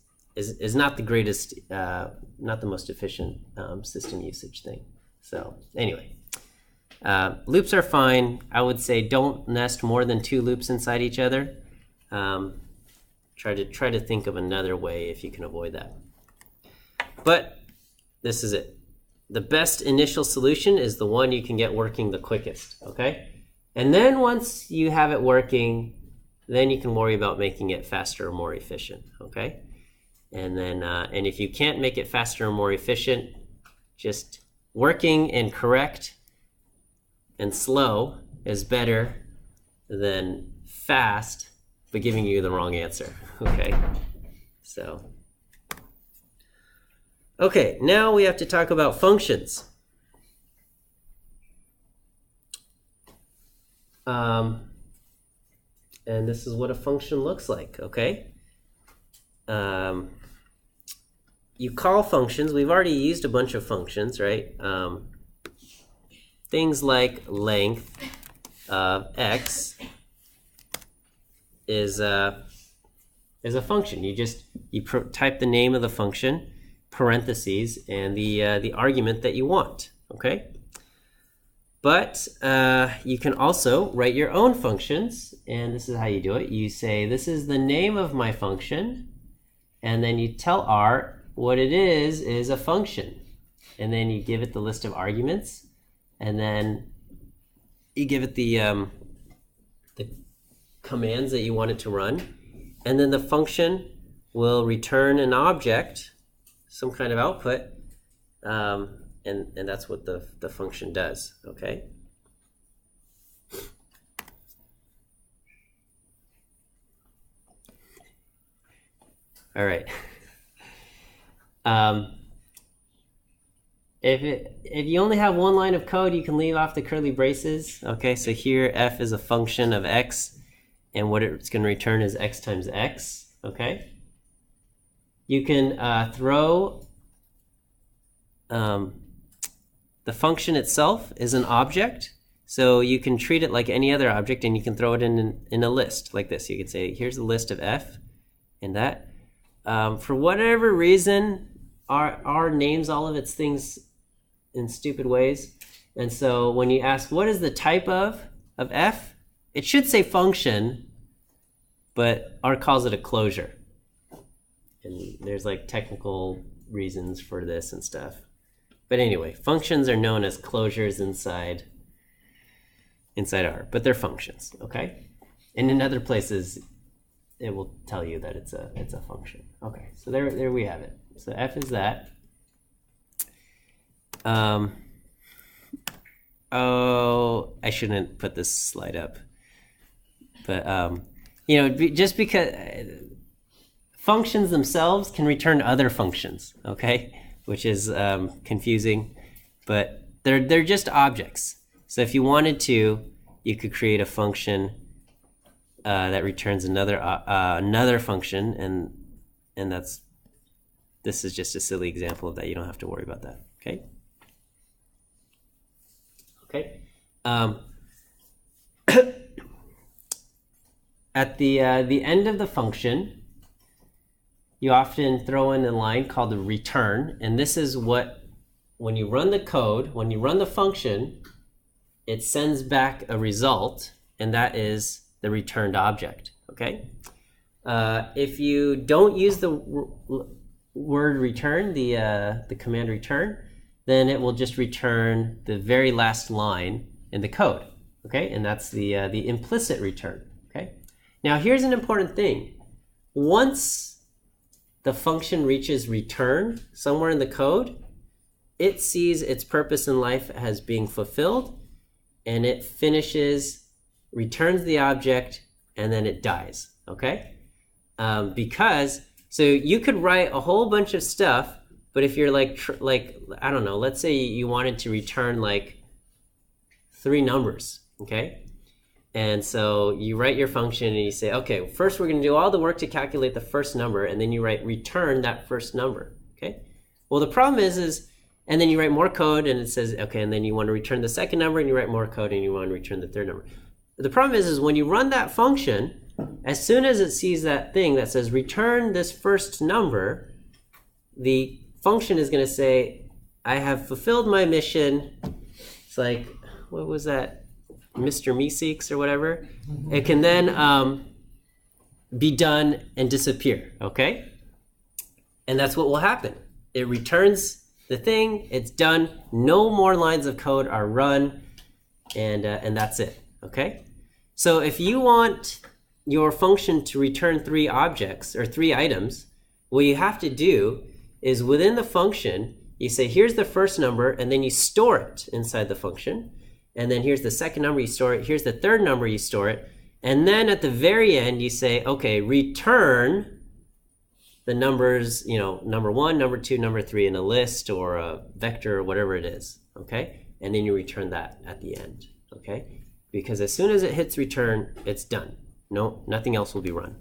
not the greatest, not the most efficient system usage thing. So anyway, loops are fine. I would say don't nest more than 2 loops inside each other. Try to think of another way if you can avoid that. But this is it. The best initial solution is the one you can get working the quickest, okay? And then once you have it working, then you can worry about making it faster or more efficient, okay? And then, and if you can't make it faster or more efficient, just working and correct and slow is better than fast but giving you the wrong answer. Okay, so okay, now we have to talk about functions. And this is what a function looks like. Okay, you call functions. We've already used a bunch of functions, right? Things like length of x is a function. You type the name of the function, parentheses, and the argument that you want. Okay. But you can also write your own functions, and this is how you do it. You say, this is the name of my function, and then you tell R what it is a function. And then you give it the list of arguments, and then you give it the commands that you want it to run. And then the function will return an object, some kind of output, and that's what the function does, okay? All right. If you only have one line of code, you can leave off the curly braces. Okay, so here f is a function of x, and what it's going to return is x times x. Okay. You can throw the function itself is an object, so you can treat it like any other object, and you can throw it in a list like this. You could say, here's a list of f, and that. For whatever reason, R names all of its things in stupid ways. And so when you ask, what is the type of f? It should say function, but R calls it a closure. And there's like technical reasons for this and stuff. But anyway, functions are known as closures inside R, but they're functions, okay? And in other places, it will tell you that it's a function. Okay, so there we have it. So f is that. Oh, I shouldn't put this slide up. But just because functions themselves can return other functions, okay, which is confusing, but they're just objects. So if you wanted to, you could create a function that returns another function, and this is just a silly example of that. You don't have to worry about that. Okay. Okay. At the end of the function, you often throw in a line called the return, and this is what, when you run the code, when you run the function, it sends back a result, and that is the returned object. Okay. If you don't use the word return, the command return, then it will just return the very last line in the code. Okay, and that's the implicit return. Okay. Now here's an important thing. Once the function reaches return somewhere in the code, it sees its purpose in life as being fulfilled, and it returns the object, and then it dies. Okay, so you could write a whole bunch of stuff, but if you're like I don't know, let's say you wanted to return like 3 numbers, okay? And so you write your function and you say, okay, first we're going to do all the work to calculate the first number, and then you write return that first number, okay? Well, the problem is, and then you write more code and it says, okay, and then you want to return the second number, and you write more code and you want to return the third number. The problem is when you run that function, as soon as it sees that thing that says return this first number, the function is going to say, I have fulfilled my mission. It's like, what was that? Mr. Meeseeks or whatever. It can then be done and disappear, okay? And that's what will happen. It returns the thing, it's done, no more lines of code are run, and that's it, okay? So if you want your function to return 3 objects or 3 items, what you have to do is within the function, you say, here's the first number, and then you store it inside the function. And then here's the second number, you store it. Here's the third number, you store it. And then at the very end, you say, okay, return the numbers, number 1, number 2, number 3 in a list or a vector or whatever it is, okay? And then you return that at the end, okay? Because as soon as it hits return, it's done. No, nothing else will be run.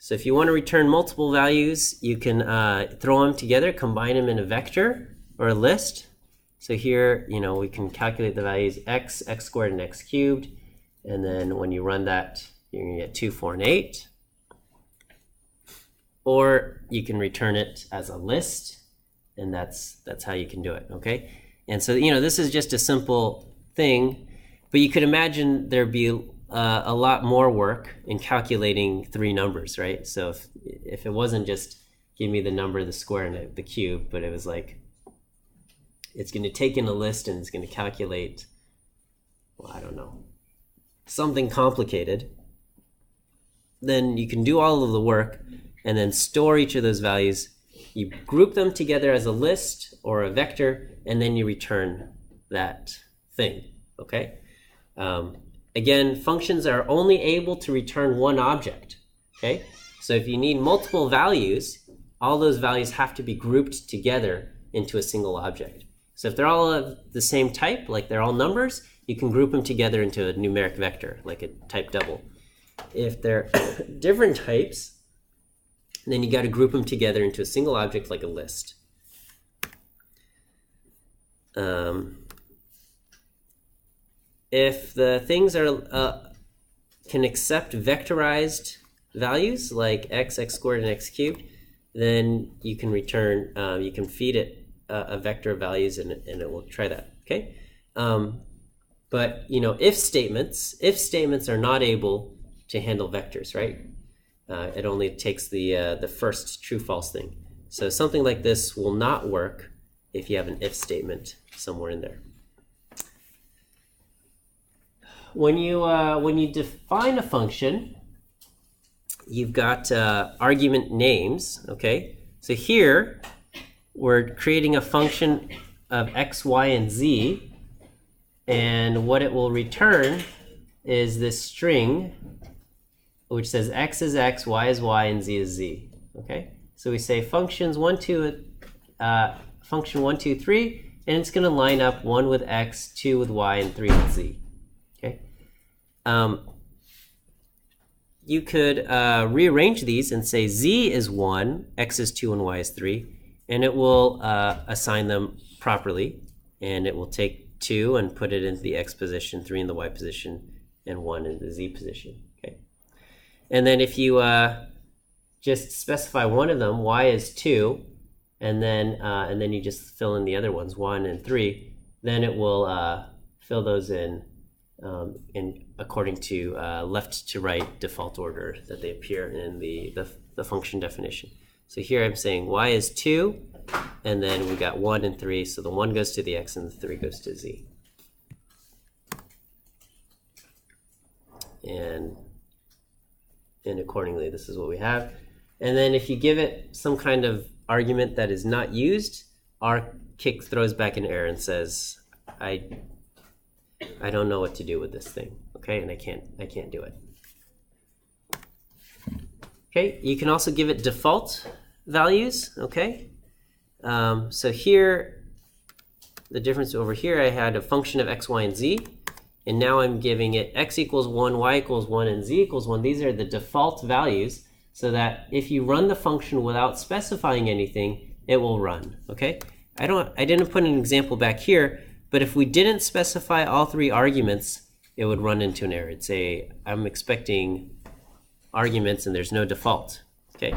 So if you want to return multiple values, you can throw them together, combine them in a vector or a list. So here, we can calculate the values x squared, and x cubed. And then when you run that, you're going to get 2, 4, and 8. Or you can return it as a list, and that's how you can do it, okay? And so, this is just a simple thing, but you could imagine there'd be a lot more work in calculating 3 numbers, right? So if it wasn't just give me the number, the square, and the cube, but it was like, it's going to take in a list and it's going to calculate, well, I don't know, something complicated, then you can do all of the work and then store each of those values. You group them together as a list or a vector, and then you return that thing, okay? Again, functions are only able to return one object, okay? So if you need multiple values, all those values have to be grouped together into a single object. So if they're all of the same type, like they're all numbers, you can group them together into a numeric vector, like a type double. If they're different types, then you got to group them together into a single object like a list. If the things are can accept vectorized values like x squared, and x cubed, then you can return, you can feed it a vector of values and it will try that, okay? But if statements are not able to handle vectors, right? It only takes the first true-false thing. So something like this will not work if you have an if statement somewhere in there. When you define a function, you've got argument names, okay? So here, we're creating a function of x, y, and z, and what it will return is this string which says x is x, y is y, and z is z, okay? So we say function 1, 2, 3, and it's going to line up 1 with x, 2 with y, and 3 with z, okay? You could rearrange these and say z is 1, x is 2, and y is 3, and it will assign them properly, and it will take 2 and put it into the x position, 3 in the y position, and 1 in the z position, okay? And then if you just specify one of them, y is 2, and then you just fill in the other ones, 1 and 3, then it will fill those in according to left to right default order that they appear in the function definition. So here I'm saying y is 2, and then we got 1 and 3, so the 1 goes to the x and the 3 goes to z. And accordingly, this is what we have. And then if you give it some kind of argument that is not used, rkick throws back an error and says, I don't know what to do with this thing, okay? And I can't do it. Okay, you can also give it default values, okay? So here, the difference over here, I had a function of x, y, and z, and now I'm giving it x equals 1, y equals 1, and z equals 1. These are the default values, so that if you run the function without specifying anything, it will run, okay? I didn't put an example back here, but if we didn't specify all 3 arguments, it would run into an error. It'd say, I'm expecting arguments and there's no default, okay?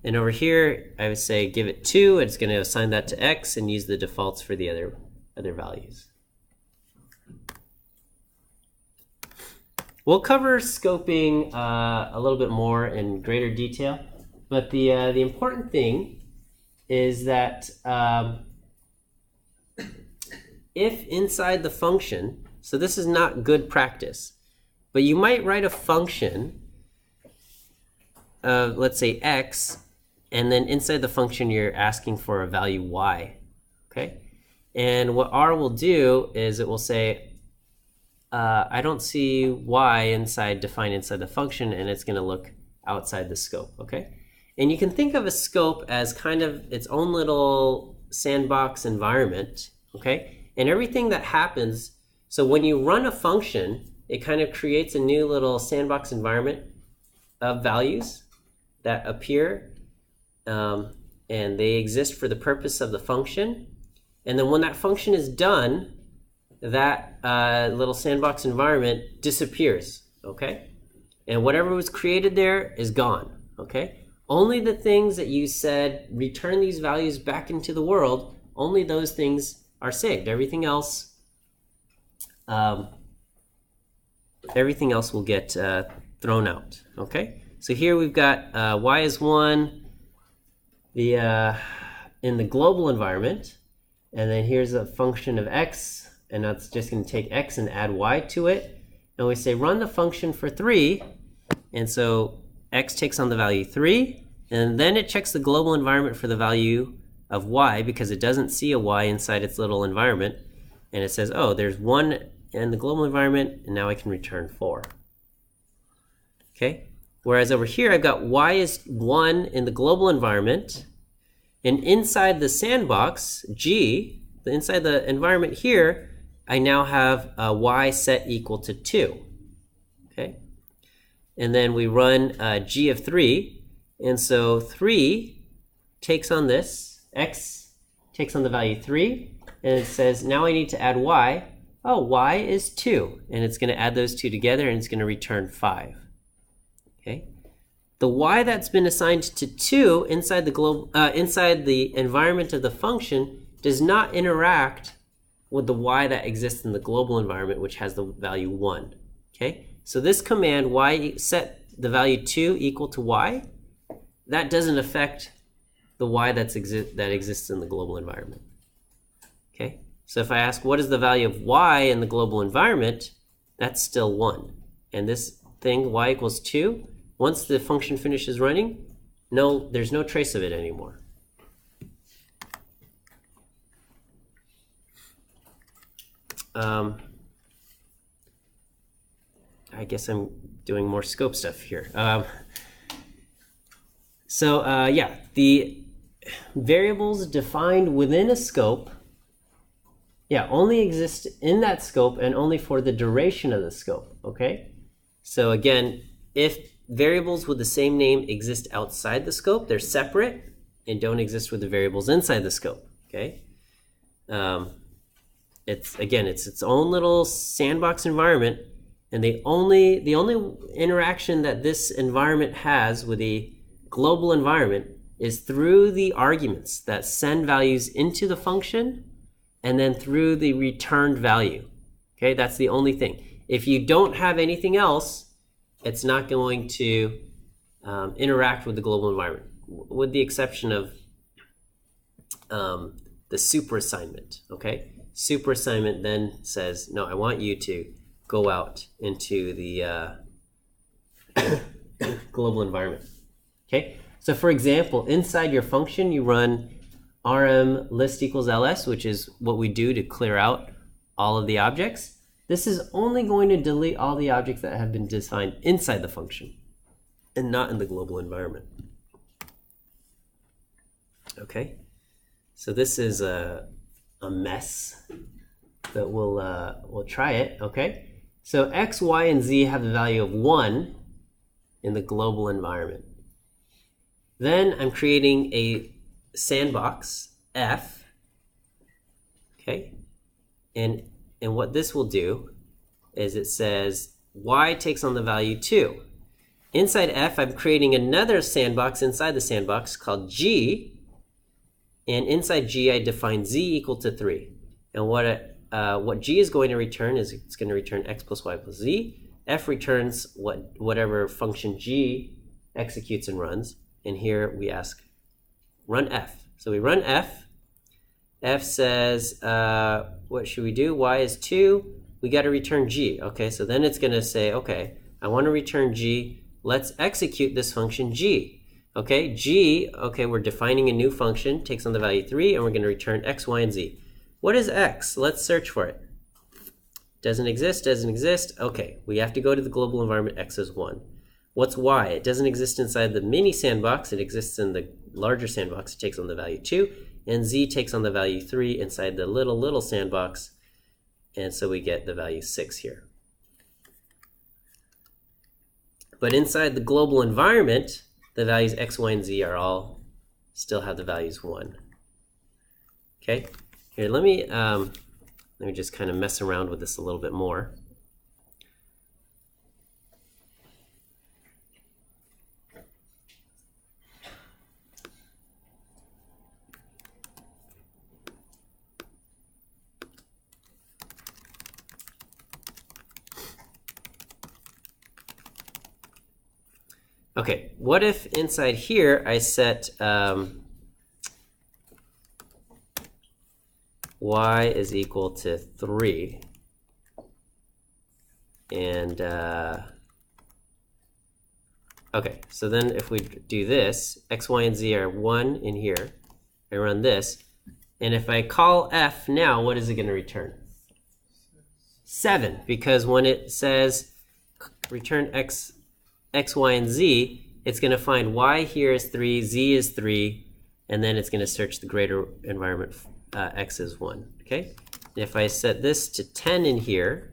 And over here, I would say give it 2, and it's going to assign that to x and use the defaults for the other values. We'll cover scoping a little bit more in greater detail, but the important thing is that if inside the function, so this is not good practice, but you might write a function let's say x, and then inside the function you're asking for a value y, okay? And what R will do is it will say, I don't see y defined inside the function, and it's going to look outside the scope, okay? And you can think of a scope as kind of its own little sandbox environment, okay? And everything that happens, so when you run a function, it kind of creates a new little sandbox environment of values that appear, and they exist for the purpose of the function. And then when that function is done, that little sandbox environment disappears, okay? And whatever was created there is gone, okay? Only the things that you said return these values back into the world, only those things are saved. Everything else will get thrown out, okay? So here we've got y is 1 in the global environment, and then here's a function of x, and that's just going to take x and add y to it. And we say run the function for 3, and so x takes on the value 3, and then it checks the global environment for the value of y because it doesn't see a y inside its little environment, and it says, oh, there's 1 in the global environment, and now I can return 4. Okay? Whereas over here, I've got y is 1 in the global environment, and inside the sandbox, G, inside the environment here, I now have y set equal to 2. Okay? And then we run G of 3, and so 3 takes on this, x takes on the value 3, and it says, now I need to add y. Oh, y is 2, and it's going to add those two together, and it's going to return 5. Okay? The y that's been assigned to 2 inside the environment of the function does not interact with the y that exists in the global environment, which has the value 1. Okay? So this command, y set the value 2 equal to y, that doesn't affect the y that exists in the global environment. Okay? So if I ask what is the value of y in the global environment, that's still 1. And this thing, y equals 2, once the function finishes running, there's no trace of it anymore. I guess I'm doing more scope stuff here. Yeah, the variables defined within a scope, only exist in that scope and only for the duration of the scope, okay? So again, if variables with the same name exist outside the scope, they're separate and don't exist with the variables inside the scope, okay? It's its own little sandbox environment, and the only interaction that this environment has with the global environment is through the arguments that send values into the function and then through the returned value. Okay, that's the only thing. If you don't have anything else, it's not going to interact with the global environment, with the exception of the super assignment. Okay, super assignment then says, no, I want you to go out into the global environment. Okay, so for example, inside your function, you run rm list equals ls, which is what we do to clear out all of the objects. This is only going to delete all the objects that have been defined inside the function and not in the global environment. Okay, so this is a mess, but we'll try it. Okay, so x, y, and z have the value of 1 in the global environment. Then I'm creating a sandbox f. Okay, and what this will do is it says y takes on the value 2. Inside f, I'm creating another sandbox inside the sandbox called g, and inside g I define z equal to 3. And what g is going to return is it's going to return x plus y plus z. F returns whatever function g executes and runs, and here we ask run f. So we run f. F says, what should we do? Y is 2. We got to return g. Okay, so then it's going to say, okay, I want to return g. let's execute this function g. Okay, g, okay, we're defining a new function, takes on the value 3, and we're going to return x, y, and z. What is x? Let's search for it. Doesn't exist, doesn't exist. Okay, we have to go to the global environment, x is 1. What's y? It doesn't exist inside the mini sandbox. It exists in the larger sandbox. It takes on the value 2. And z takes on the value 3 inside the little sandbox. And so we get the value 6 here. But inside the global environment, the values x, y, and z are all still have the values 1. Okay, here let me just kind of mess around with this a little bit more. Okay, what if inside here I set y is equal to 3 and okay, so then if we do this, x, y, and z are 1 in here. I run this, and if I call f now, what is it going to return? 7, because when it says return x, y, and z, it's going to find y here is 3, z is 3, and then it's going to search the greater environment, x is 1, okay? And if I set this to 10 in here,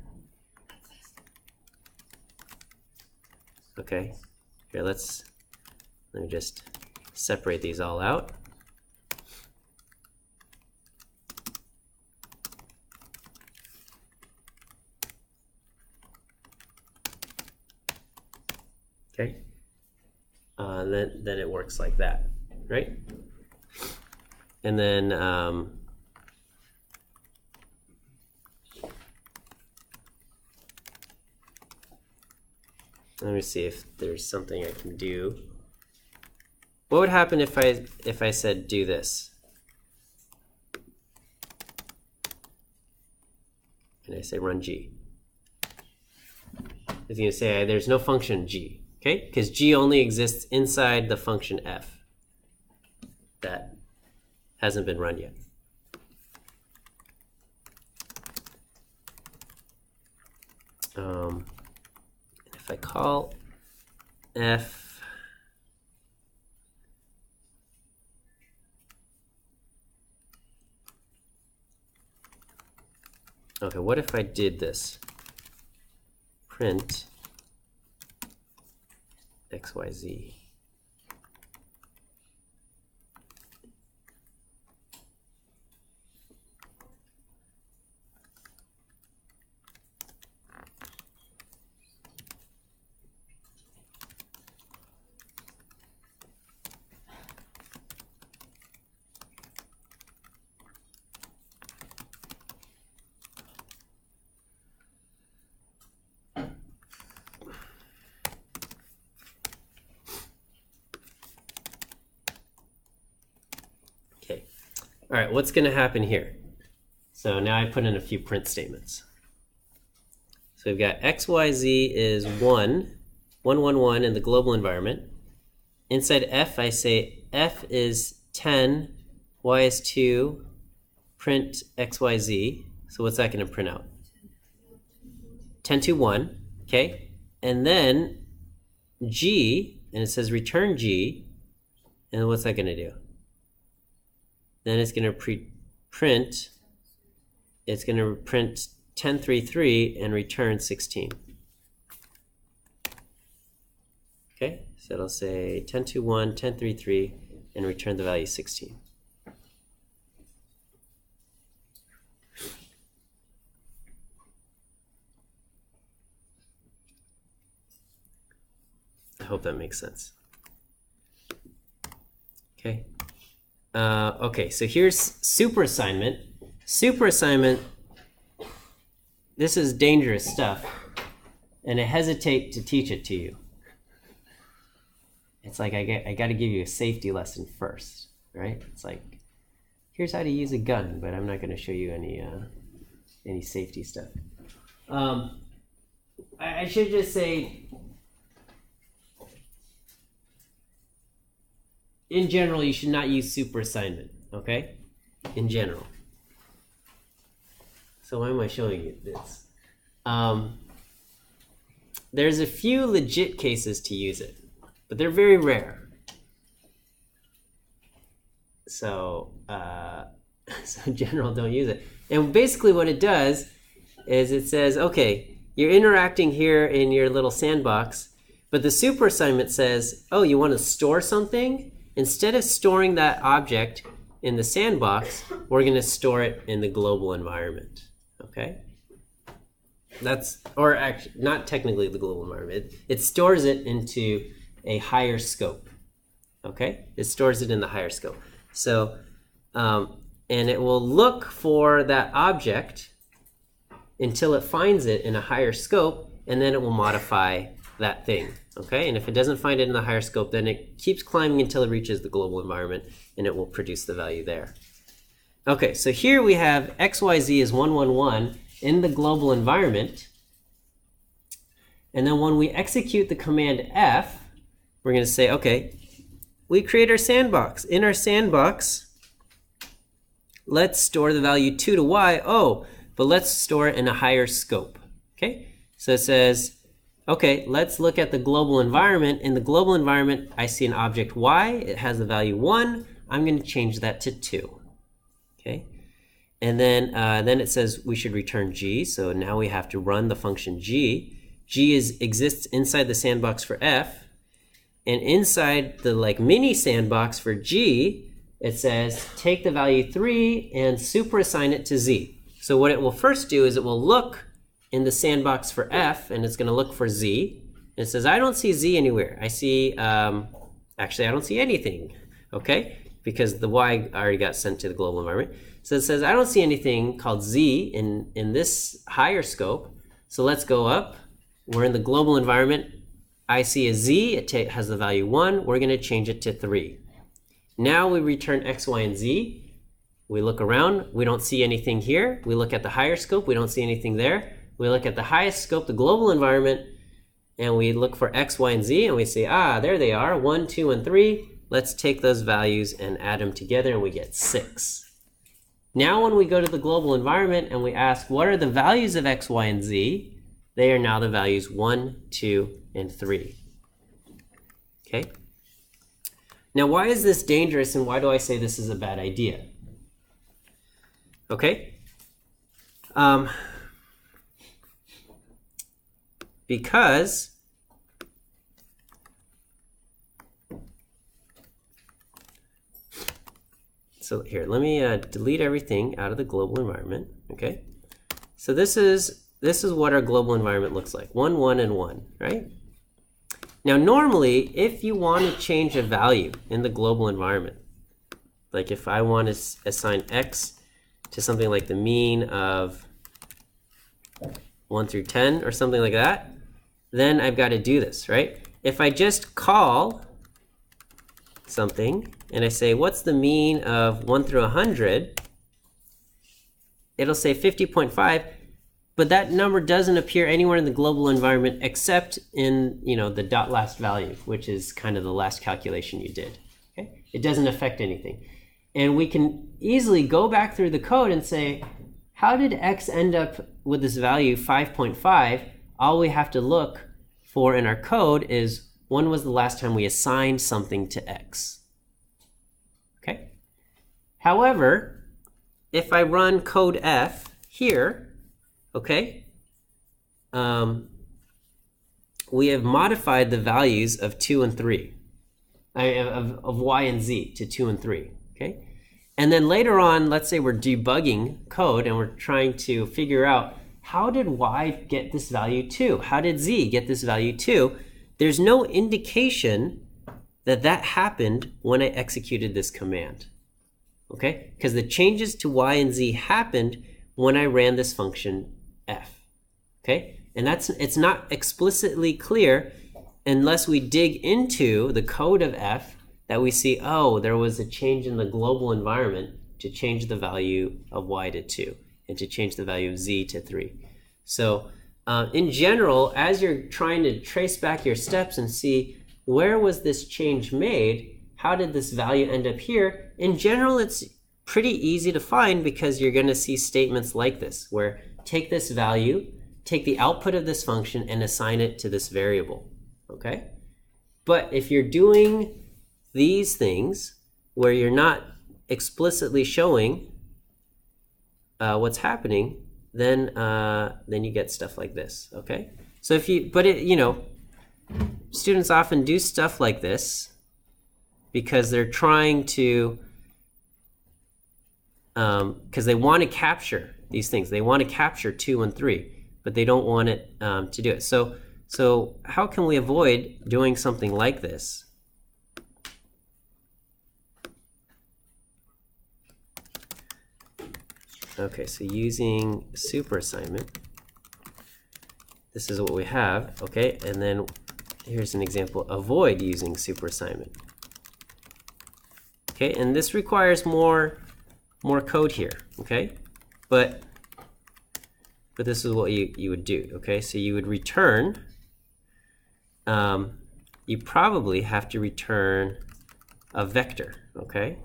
okay, here let me just separate these all out. Okay, then it works like that, right? And then let me see if there's something I can do. What would happen if I said do this? And I say run g. It's going to say there's no function g, okay? Because g only exists inside the function f that hasn't been run yet. If I call f okay, what if I did this? Print xyz. Okay. All right, what's going to happen here? So now I put in a few print statements. So we've got xyz is 1, 1, 1, 1 in the global environment. Inside f, I say f is 10, y is 2, print xyz. So what's that going to print out? 10 to 1, okay? And then g, and it says return g, and what's that going to do? Then it's going to print, it's going to print 1033 and return 16. Okay, so it'll say 1021, 1033, and return the value 16. I hope that makes sense. Okay. Okay, so here's super assignment. Super assignment, this is dangerous stuff, and I hesitate to teach it to you. It's like I got to give you a safety lesson first, right? It's like, here's how to use a gun, but I'm not going to show you any safety stuff. I should just say, in general, you should not use super assignment, okay? In general. So why am I showing you this? There's a few legit cases to use it, but they're very rare. So, so in general, don't use it. And basically what it does is it says, okay, you're interacting here in your little sandbox, but the super assignment says, oh, you want to store something? Instead of storing that object in the sandbox, we're going to store it in the global environment, okay? That's, or actually, not technically the global environment. It stores it into a higher scope, okay? It stores it in the higher scope. So, and it will look for that object until it finds it in a higher scope, and then it will modify that thing, okay? And if it doesn't find it in the higher scope, then it keeps climbing until it reaches the global environment, and it will produce the value there. Okay, so here we have XYZ is 111 in the global environment, and then when we execute the command F, we're going to say, okay, we create our sandbox. In our sandbox, let's store the value 2 to y. Oh, but let's store it in a higher scope. Okay, so it says, okay, let's look at the global environment. In the global environment, I see an object y. It has the value 1. I'm going to change that to 2. Okay, and then it says we should return g. So now we have to run the function g. G exists inside the sandbox for f. And inside the mini sandbox for g, it says take the value 3 and super assign it to z. So what it will first do is it will look in the sandbox for f, and it's going to look for z. And it says, I don't see z anywhere. I see, actually, I don't see anything, okay? Because the y already got sent to the global environment. So it says, I don't see anything called z in this higher scope. So let's go up. We're in the global environment. I see a z, it has the value 1. We're going to change it to 3. Now we return x, y, and z. We look around. We don't see anything here. We look at the higher scope. We don't see anything there. We look at the highest scope, the global environment, and we look for x, y, and z, and we say, ah, there they are, 1, 2, and 3. Let's take those values and add them together, and we get 6. Now when we go to the global environment and we ask, what are the values of x, y, and z? They are now the values 1, 2, and 3. Okay? Now, why is this dangerous, and why do I say this is a bad idea? Okay? Because so here, let me delete everything out of the global environment. Okay? So this is what our global environment looks like. 1, 1, and 1, right? Now, normally, if you want to change a value in the global environment, like if I want to assign x to something like the mean of 1 through 10 or something like that, then I've got to do this, right? If I just call something and I say, what's the mean of 1 through 100, it'll say 50.5. But that number doesn't appear anywhere in the global environment except in, the dot last value, which is kind of the last calculation you did. Okay? It doesn't affect anything. And we can easily go back through the code and say, how did x end up with this value 5.5? All we have to look for in our code is when was the last time we assigned something to x. Okay? However, if I run code F here, okay, we have modified the values of 2 and 3, of y and z to 2 and 3, okay? And then later on, let's say we're debugging code and we're trying to figure out, how did y get this value 2? How did z get this value 2? There's no indication that that happened when I executed this command, okay? Because the changes to y and z happened when I ran this function f, okay? And it's not explicitly clear unless we dig into the code of f that we see, oh, there was a change in the global environment to change the value of y to 2 and to change the value of z to 3. So in general, as you're trying to trace back your steps and see where was this change made, how did this value end up here? In general, it's pretty easy to find because you're going to see statements like this, where take this value, take the output of this function, and assign it to this variable, okay? But if you're doing these things where you're not explicitly showing what's happening, then you get stuff like this, okay? So if you, but it, you know, students often do stuff like this because they're trying to, because they want to capture these things. They want to capture 2 and 3, but they don't want it to do it. So how can we avoid doing something like this? Okay, so using super assignment, this is what we have, okay? And then here's an example, avoid using super assignment. Okay, and this requires more code here, okay? But this is what you would do, okay? So you would return, you probably have to return a vector, okay?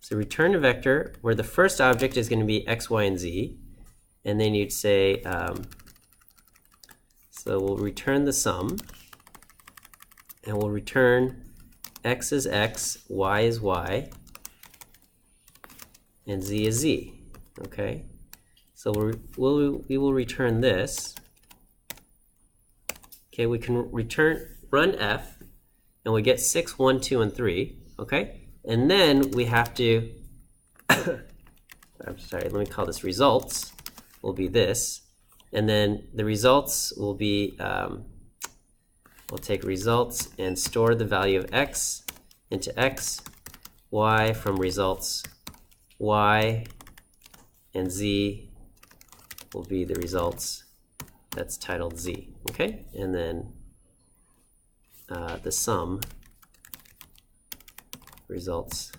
So return a vector where the first object is going to be x, y, and z, and then you'd say, so we'll return the sum, and we'll return x is x, y is y, and z is z, okay? So we will return this. Okay, we can run f, and we get 6, 1, 2, and 3, okay? And then we have to, I'm sorry, let me call this results, will be this. And then the results will be, we'll take results and store the value of x into x, y from results, y, and z will be the results that's titled z, okay? And then the sum, results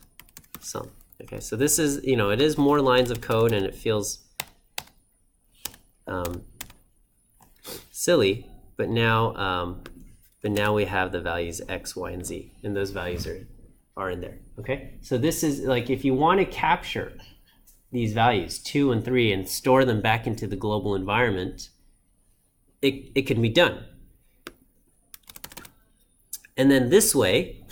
sum. Okay, so this is, you know, it is more lines of code and it feels silly, but now we have the values x, y, and z, and those values are in there. Okay, so this is like if you want to capture these values 2 and 3 and store them back into the global environment, it can be done. And then this way,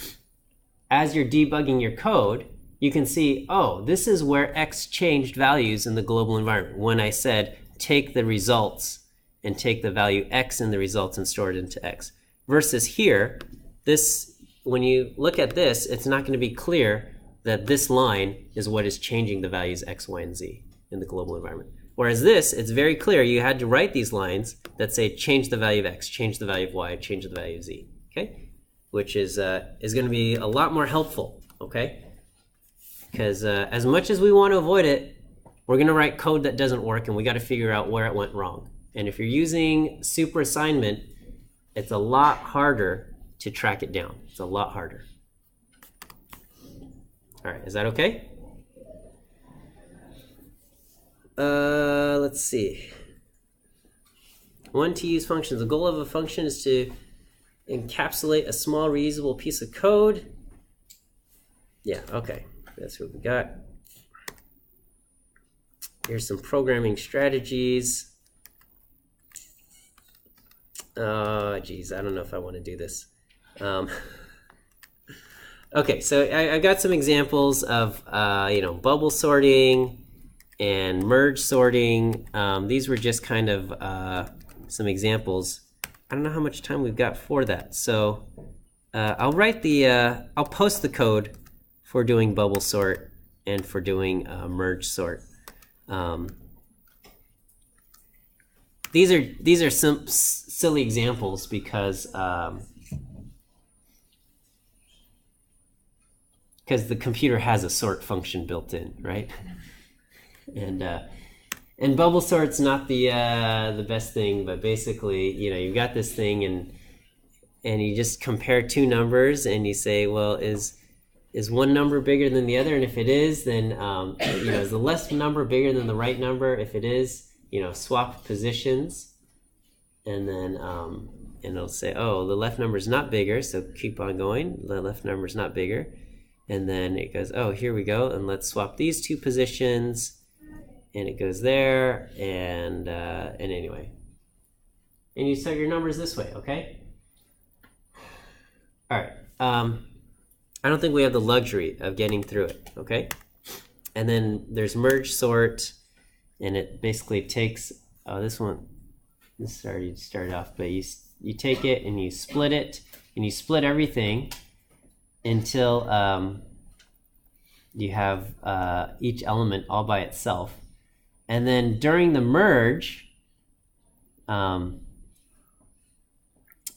as you're debugging your code, you can see, oh, this is where x changed values in the global environment when I said take the results and take the value x in the results and store it into x. Versus here, this, when you look at this, it's not going to be clear that this line is what is changing the values x, y, and z in the global environment. Whereas this, it's very clear. You had to write these lines that say change the value of x, change the value of y, change the value of z, okay? Which is going to be a lot more helpful, okay? Because as much as we want to avoid it, we're going to write code that doesn't work, and we got to figure out where it went wrong. And if you're using super assignment, it's a lot harder to track it down. It's a lot harder. All right, is that okay? Let's see. One, to use functions. The goal of a function is to encapsulate a small reusable piece of code. Yeah, okay. That's what we got. Here's some programming strategies. Oh, geez, I don't know if I want to do this. Okay, so I got some examples of bubble sorting and merge sorting. These were just kind of some examples. I don't know how much time we've got for that, so I'll post the code for doing bubble sort and for doing merge sort. These are some silly examples because the computer has a sort function built in, right? And bubble sort's not the best thing, but basically, you've got this thing and you just compare two numbers and you say, well, is one number bigger than the other? And if it is, then is the left number bigger than the right number? If it is, swap positions, and then and it'll say, oh, the left number is not bigger, so keep on going. The left number is not bigger. And then it goes, oh, here we go, and let's swap these two positions. And it goes there, and anyway. And you set your numbers this way, okay? All right. I don't think we have the luxury of getting through it, okay? And then there's merge sort, and it basically takes, oh, this already started off, but you take it and you split it, and you split everything until you have each element all by itself. And then during the merge,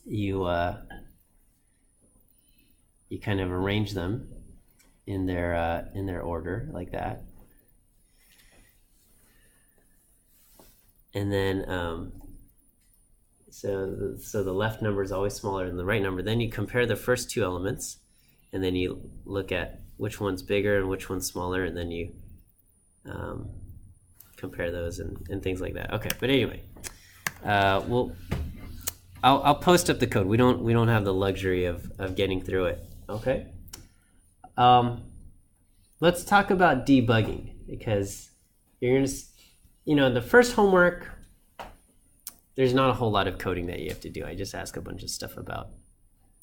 you kind of arrange them in their order like that. And then so the left number is always smaller than the right number. Then you compare the first two elements, and then you look at which one's bigger and which one's smaller, and then you compare those and things like that. Okay, but anyway, I'll post up the code. We don't have the luxury of getting through it. Okay. Let's talk about debugging, because you're gonna, the first homework, there's not a whole lot of coding that you have to do. I just ask a bunch of stuff about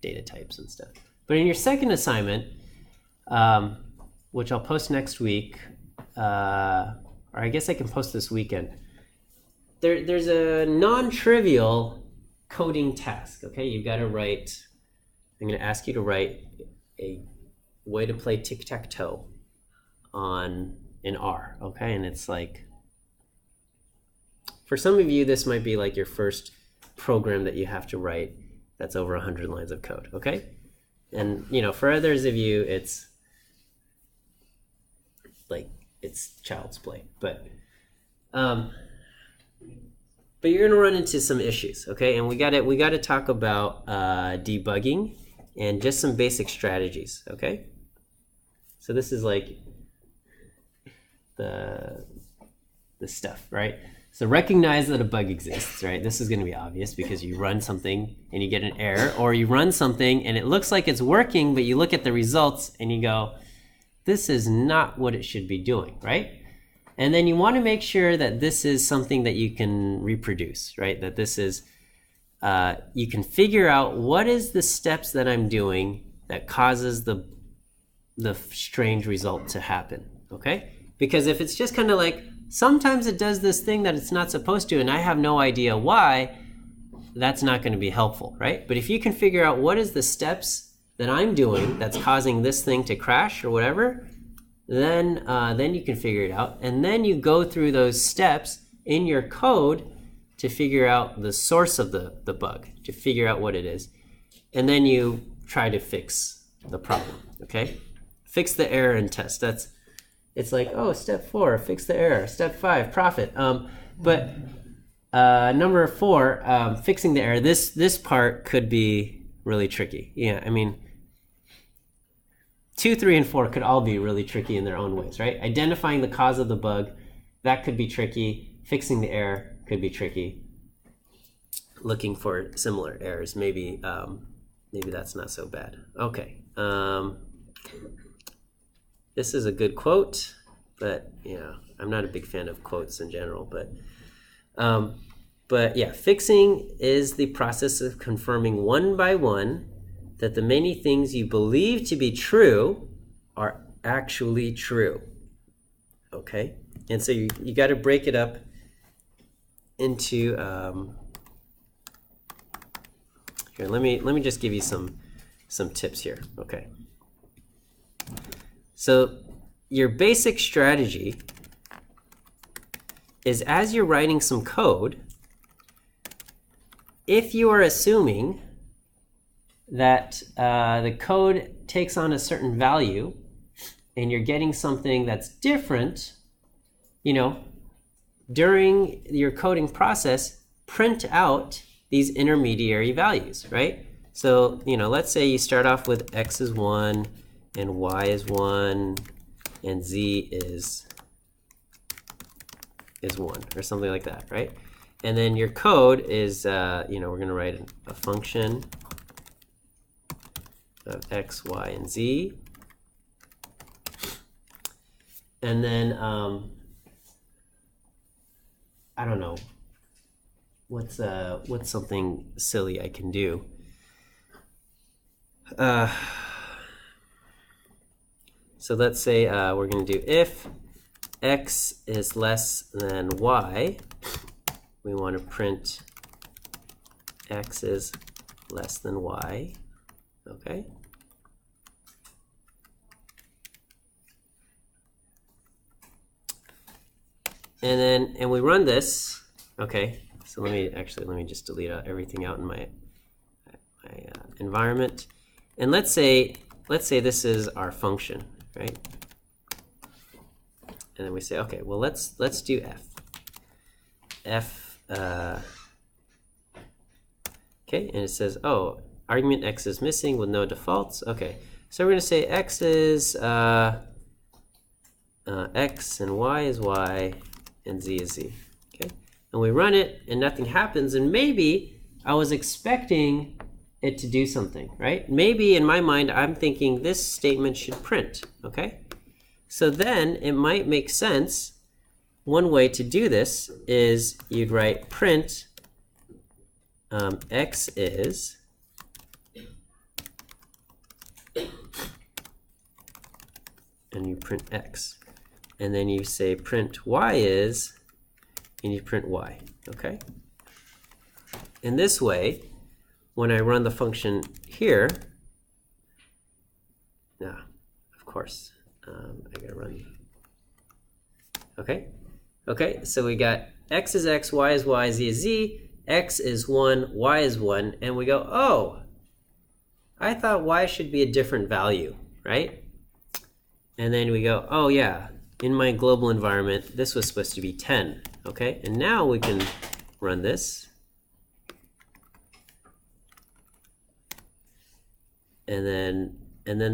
data types and stuff. But in your second assignment, which I'll post next week, or I guess I can post this weekend, there's a non-trivial coding task, okay? You've got to write, I'm going to ask you to write a way to play tic-tac-toe in R, okay? And it's like, for some of you, this might be like your first program that you have to write that's over 100 lines of code, okay? And, for others of you, it's child's play. But you're gonna run into some issues, okay? And we gotta talk about debugging and just some basic strategies, okay? So this is like the stuff, right? So recognize that a bug exists, right? This is gonna be obvious because you run something and you get an error, or you run something and it looks like it's working, but you look at the results and you go, this is not what it should be doing, right? And then you want to make sure that this is something that you can reproduce, right? That this is, you can figure out what is the steps that I'm doing that causes the strange result to happen, okay? Because if it's just kind of like, sometimes it does this thing that it's not supposed to, and I have no idea why, that's not going to be helpful, right? But if you can figure out what is the steps that I'm doing that's causing this thing to crash or whatever, then you can figure it out. And then you go through those steps in your code to figure out the source of the bug, to figure out what it is. And then you try to fix the problem, okay? Fix the error and test. It's like, oh, step 4, fix the error. Step 5, profit. But number 4, fixing the error, this part could be really tricky. Yeah, I mean, 2, 3, and 4 could all be really tricky in their own ways, right? Identifying the cause of the bug, that could be tricky. Fixing the error could be tricky. Looking for similar errors, maybe that's not so bad. Okay. This is a good quote, but I'm not a big fan of quotes in general. But yeah, fixing is the process of confirming one by one that the many things you believe to be true are actually true. Okay? And so you got to break it up into here, let me just give you some tips here. Okay. So your basic strategy is, as you're writing some code, if you are assuming that the code takes on a certain value and you're getting something that's different, during your coding process, print out these intermediary values, right? So, let's say you start off with x is 1 and y is 1 and z is 1 or something like that, right? And then your code is, we're going to write a function of x, y, and z. And then, I don't know, what's something silly I can do? So let's say we're going to do if x is less than y, we want to print x is less than y, okay? And we run this, okay? So let me just delete everything out in my environment. And let's say this is our function, right? And then we say, okay, well let's do f. Okay, and it says, oh, argument x is missing with no defaults. Okay, so we're going to say x is x and y is y and z is z. Okay, and we run it and nothing happens. And maybe I was expecting it to do something, right? Maybe in my mind I'm thinking this statement should print. Okay, so then it might make sense. One way to do this is you'd write print x is, and you print x, and then you say print y is, and you print y, okay? In this way, when I run the function here, now, of course, I gotta run, okay, so we got x is x, y is y, z is z, x is 1, y is 1, and we go, oh, I thought y should be a different value, right? And then we go, oh yeah, in my global environment, this was supposed to be 10, okay? And now we can run this. And then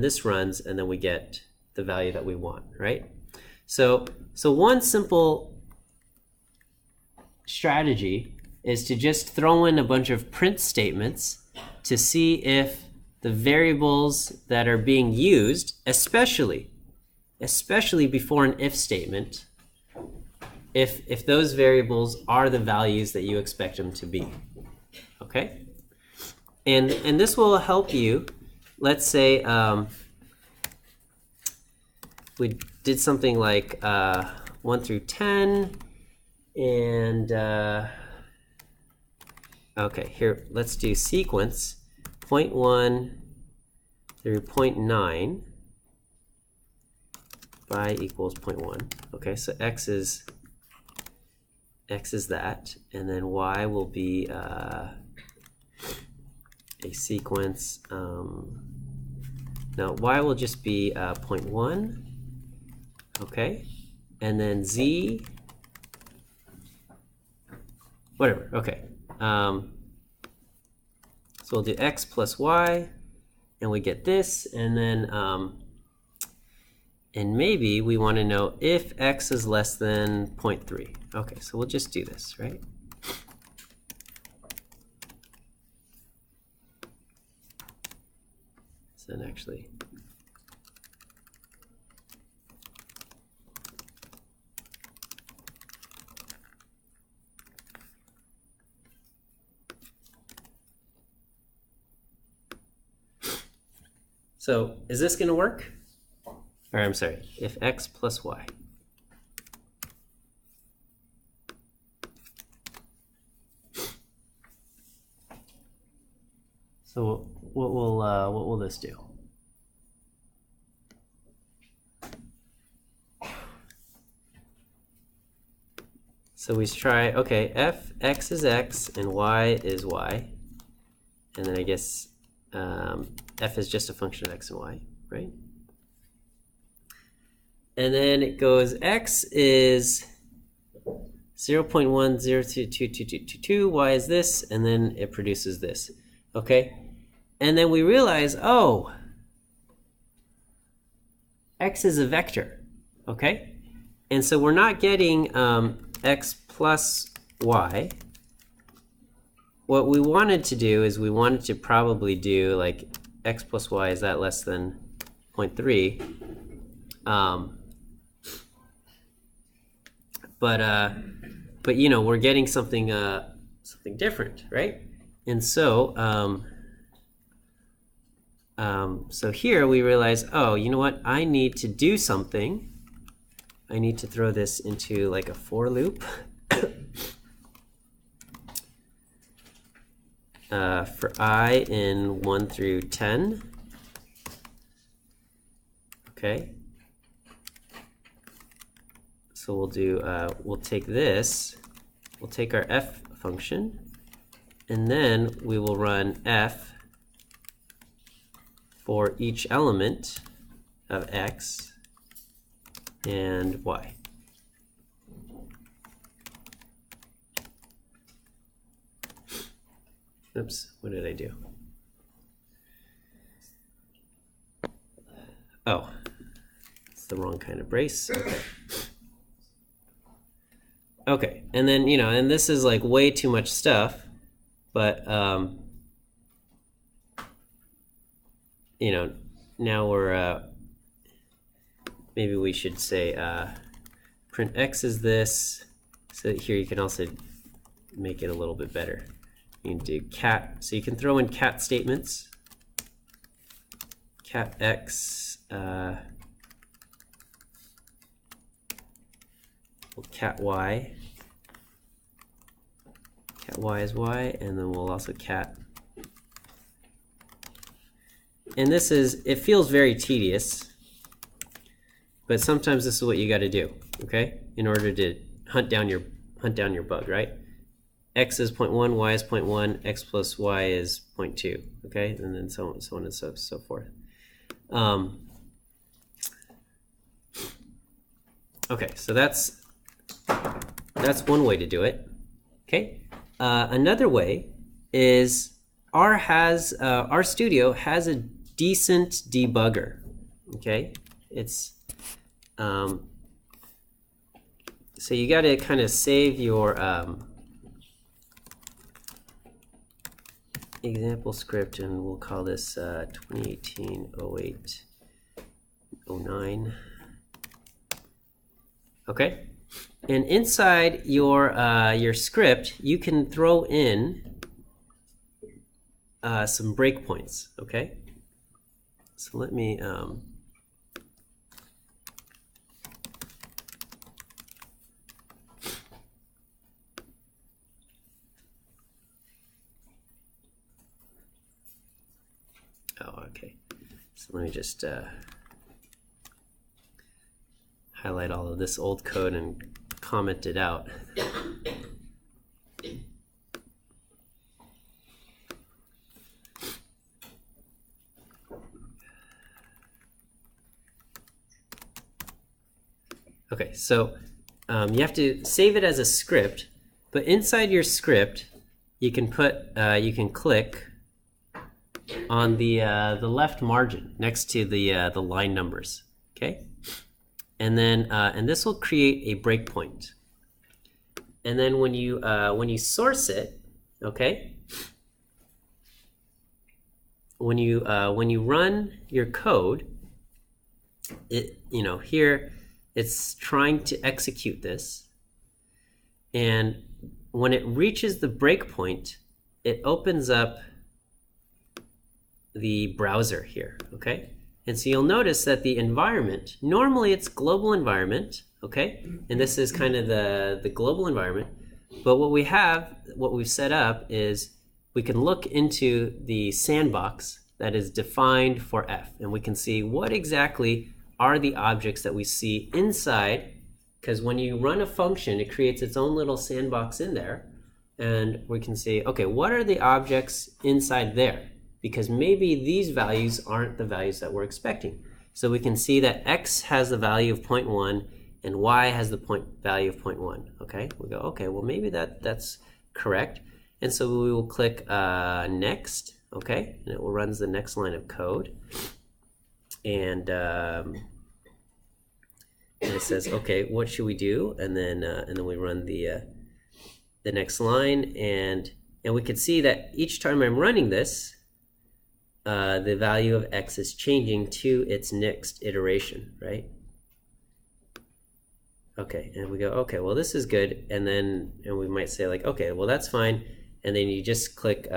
this runs, and then we get the value that we want, right? So one simple strategy is to just throw in a bunch of print statements to see if the variables that are being used, especially before an if statement, if those variables are the values that you expect them to be, okay? And this will help you. Let's say we did something like 1 through 10, and okay, here, let's do sequence 0.1 through 0.9 by equals 0.1. Okay, so x is that, and then y will be a sequence. No, y will just be 0.1. Okay, and then z, whatever. Okay. So we'll do x plus y, and we get this, and then and maybe we want to know if x is less than 0.3. Okay, so we'll just do this, right? So then actually, so is this going to work? Or I'm sorry, if x plus y. So what will this do? So we try, okay, f x is x and y is y, and then I guess f is just a function of x and y, right? And then it goes x is 0.10222222, y is this, and then it produces this, okay? And then we realize, oh, x is a vector, okay? And so we're not getting x plus y, what we wanted to do is we wanted to probably do like x plus y, is that less than 0.3? But you know, we're getting something something different, right? And so so here we realize, oh, you know what? I need to do something. I need to throw this into like a for loop. For I in 1 through 10. Okay. So we'll do, we'll take this, we'll take our f function, and then we will run f for each element of x and y. Oops, what did I do? Oh, it's the wrong kind of brace. Okay. Okay, and then, you know, and this is like way too much stuff, but, you know, now we're, maybe we should say print x is this, so that here you can also make it a little bit better. You can do cat, so you can throw in cat statements. Cat x, cat y. Cat y is y, and then we'll also cat. And this is, it feels very tedious, but sometimes this is what you got to do, okay? In order to hunt down your bug, right? X is 0.1, y is 0.1, x plus y is 0.2, okay? And then so on and so forth. Okay, so that's one way to do it, okay? Another way is our studio has a decent debugger, okay? It's so you got to kind of save your example script, and we'll call this 2018-08-09. Okay, and inside your script, you can throw in some breakpoints. Okay, so let me. Oh, okay. So let me just highlight all of this old code and comment it out. Okay, so you have to save it as a script, but inside your script, you can click on the left margin next to the line numbers. Okay, and then and this will create a breakpoint. And then when you source it, okay, when you run your code, here it's trying to execute this, and when it reaches the breakpoint, it opens up the browser here, okay? And so you'll notice that the environment, normally it's global environment, okay? And this is kind of the global environment. But what we've set up is we can look into the sandbox that is defined for F, and we can see what exactly are the objects that we see inside, because when you run a function, it creates its own little sandbox in there, and we can see, okay, what are the objects inside there? Because maybe these values aren't the values that we're expecting. So we can see that x has the value of 0.1 and y has the value of 0.1. Okay, we go, okay, well maybe that's correct. And so we will click next, okay, and it will run the next line of code. And it says, okay, what should we do? And then we run the next line, and And we could see that each time I'm running this, the value of x is changing to its next iteration, right? Okay, and we go, okay, well, this is good. And we might say like, okay, well, that's fine. And then you just click,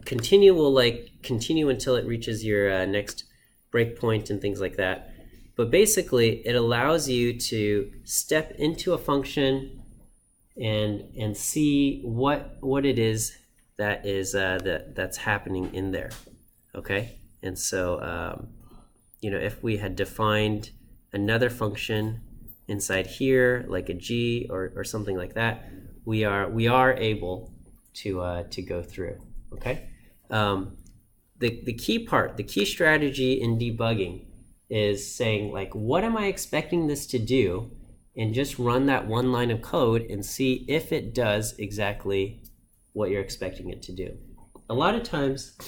continue will like continue until it reaches your next breakpoint and things like that. But basically, it allows you to step into a function and see what it is that is that's happening in there. Okay, and so if we had defined another function inside here, like a g or something like that, we are able to go through. Okay, the key part, the key strategy in debugging is saying like, what am I expecting this to do, and just run that one line of code and see if it does exactly what you're expecting it to do. A lot of times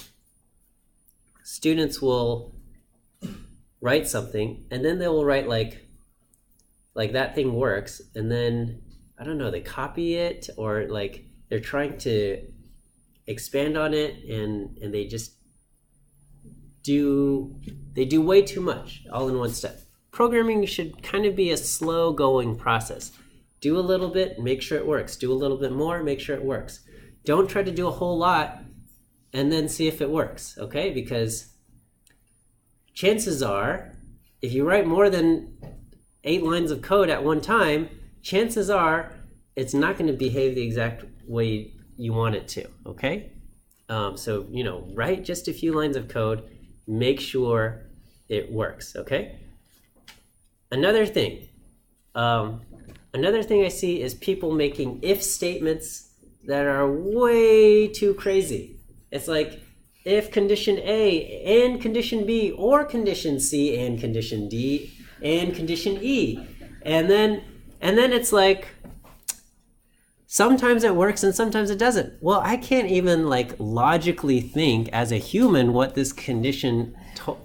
students will write something and then they will write like that thing works, and then I don't know, they copy it, or like they're trying to expand on it, and they just do way too much all in one step. Programming should kind of be a slow going process. Do a little bit, make sure it works. Do a little bit more, make sure it works. Don't try to do a whole lot and then see if it works, okay? Because chances are, if you write more than 8 lines of code at one time, chances are it's not going to behave the exact way you want it to, okay? So, write just a few lines of code, make sure it works, okay? Another thing I see is people making if statements that are way too crazy. It's like, if condition A and condition B, or condition C and condition D and condition E. And then it's like, sometimes it works and sometimes it doesn't. Well, I can't even like logically think as a human what this condition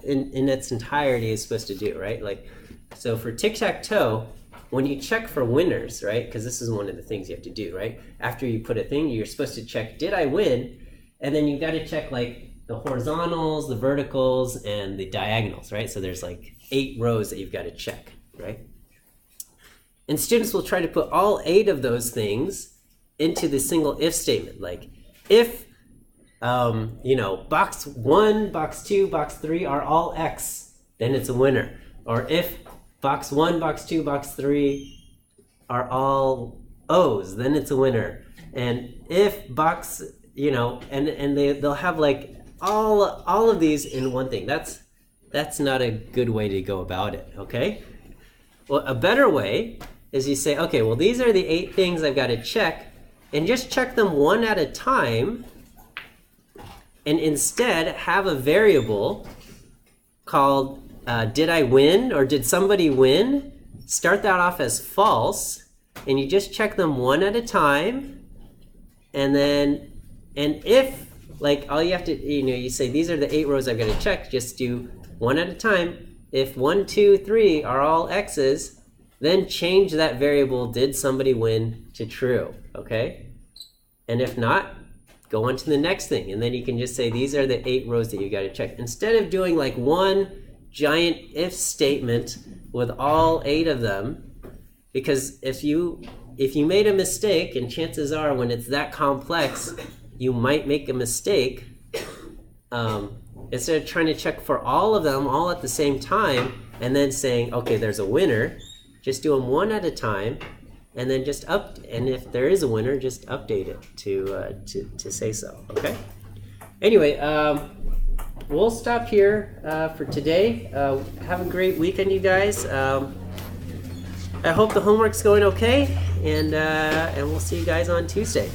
in its entirety is supposed to do, right? Like, so for tic-tac-toe, when you check for winners, right? Because this is one of the things you have to do, right? After you put a thing, you're supposed to check, did I win? And then you got to check like the horizontals, the verticals, and the diagonals, right? So there's like 8 rows that you've got to check, right? And students will try to put all 8 of those things into the single if statement. Like, if, box 1, box 2, box 3 are all X, then it's a winner. Or if box 1, box 2, box 3 are all O's, then it's a winner. And if box, and they'll have like all of these in one thing. That's not a good way to go about it, okay? Well, a better way is you say, okay, well, these are the 8 things I've got to check, and just check them one at a time, and instead have a variable called did I win, or did somebody win? Start that off as false, and you just check them one at a time, and if, like, all you have to, you say these are the 8 rows I've got to check, just do one at a time. If 1, 2, 3 are all X's, then change that variable, did somebody win, to true, okay? And if not, go on to the next thing. And then you can just say, these are the 8 rows that you got to check. Instead of doing like one giant if statement with all 8 of them, because if you made a mistake, and chances are when it's that complex, you might make a mistake, instead of trying to check for all of them all at the same time, and then saying, okay, there's a winner, just do them one at a time, and then and if there is a winner, just update it to say so, okay? Anyway, we'll stop here for today. Have a great weekend, you guys. I hope the homework's going okay, and we'll see you guys on Tuesday.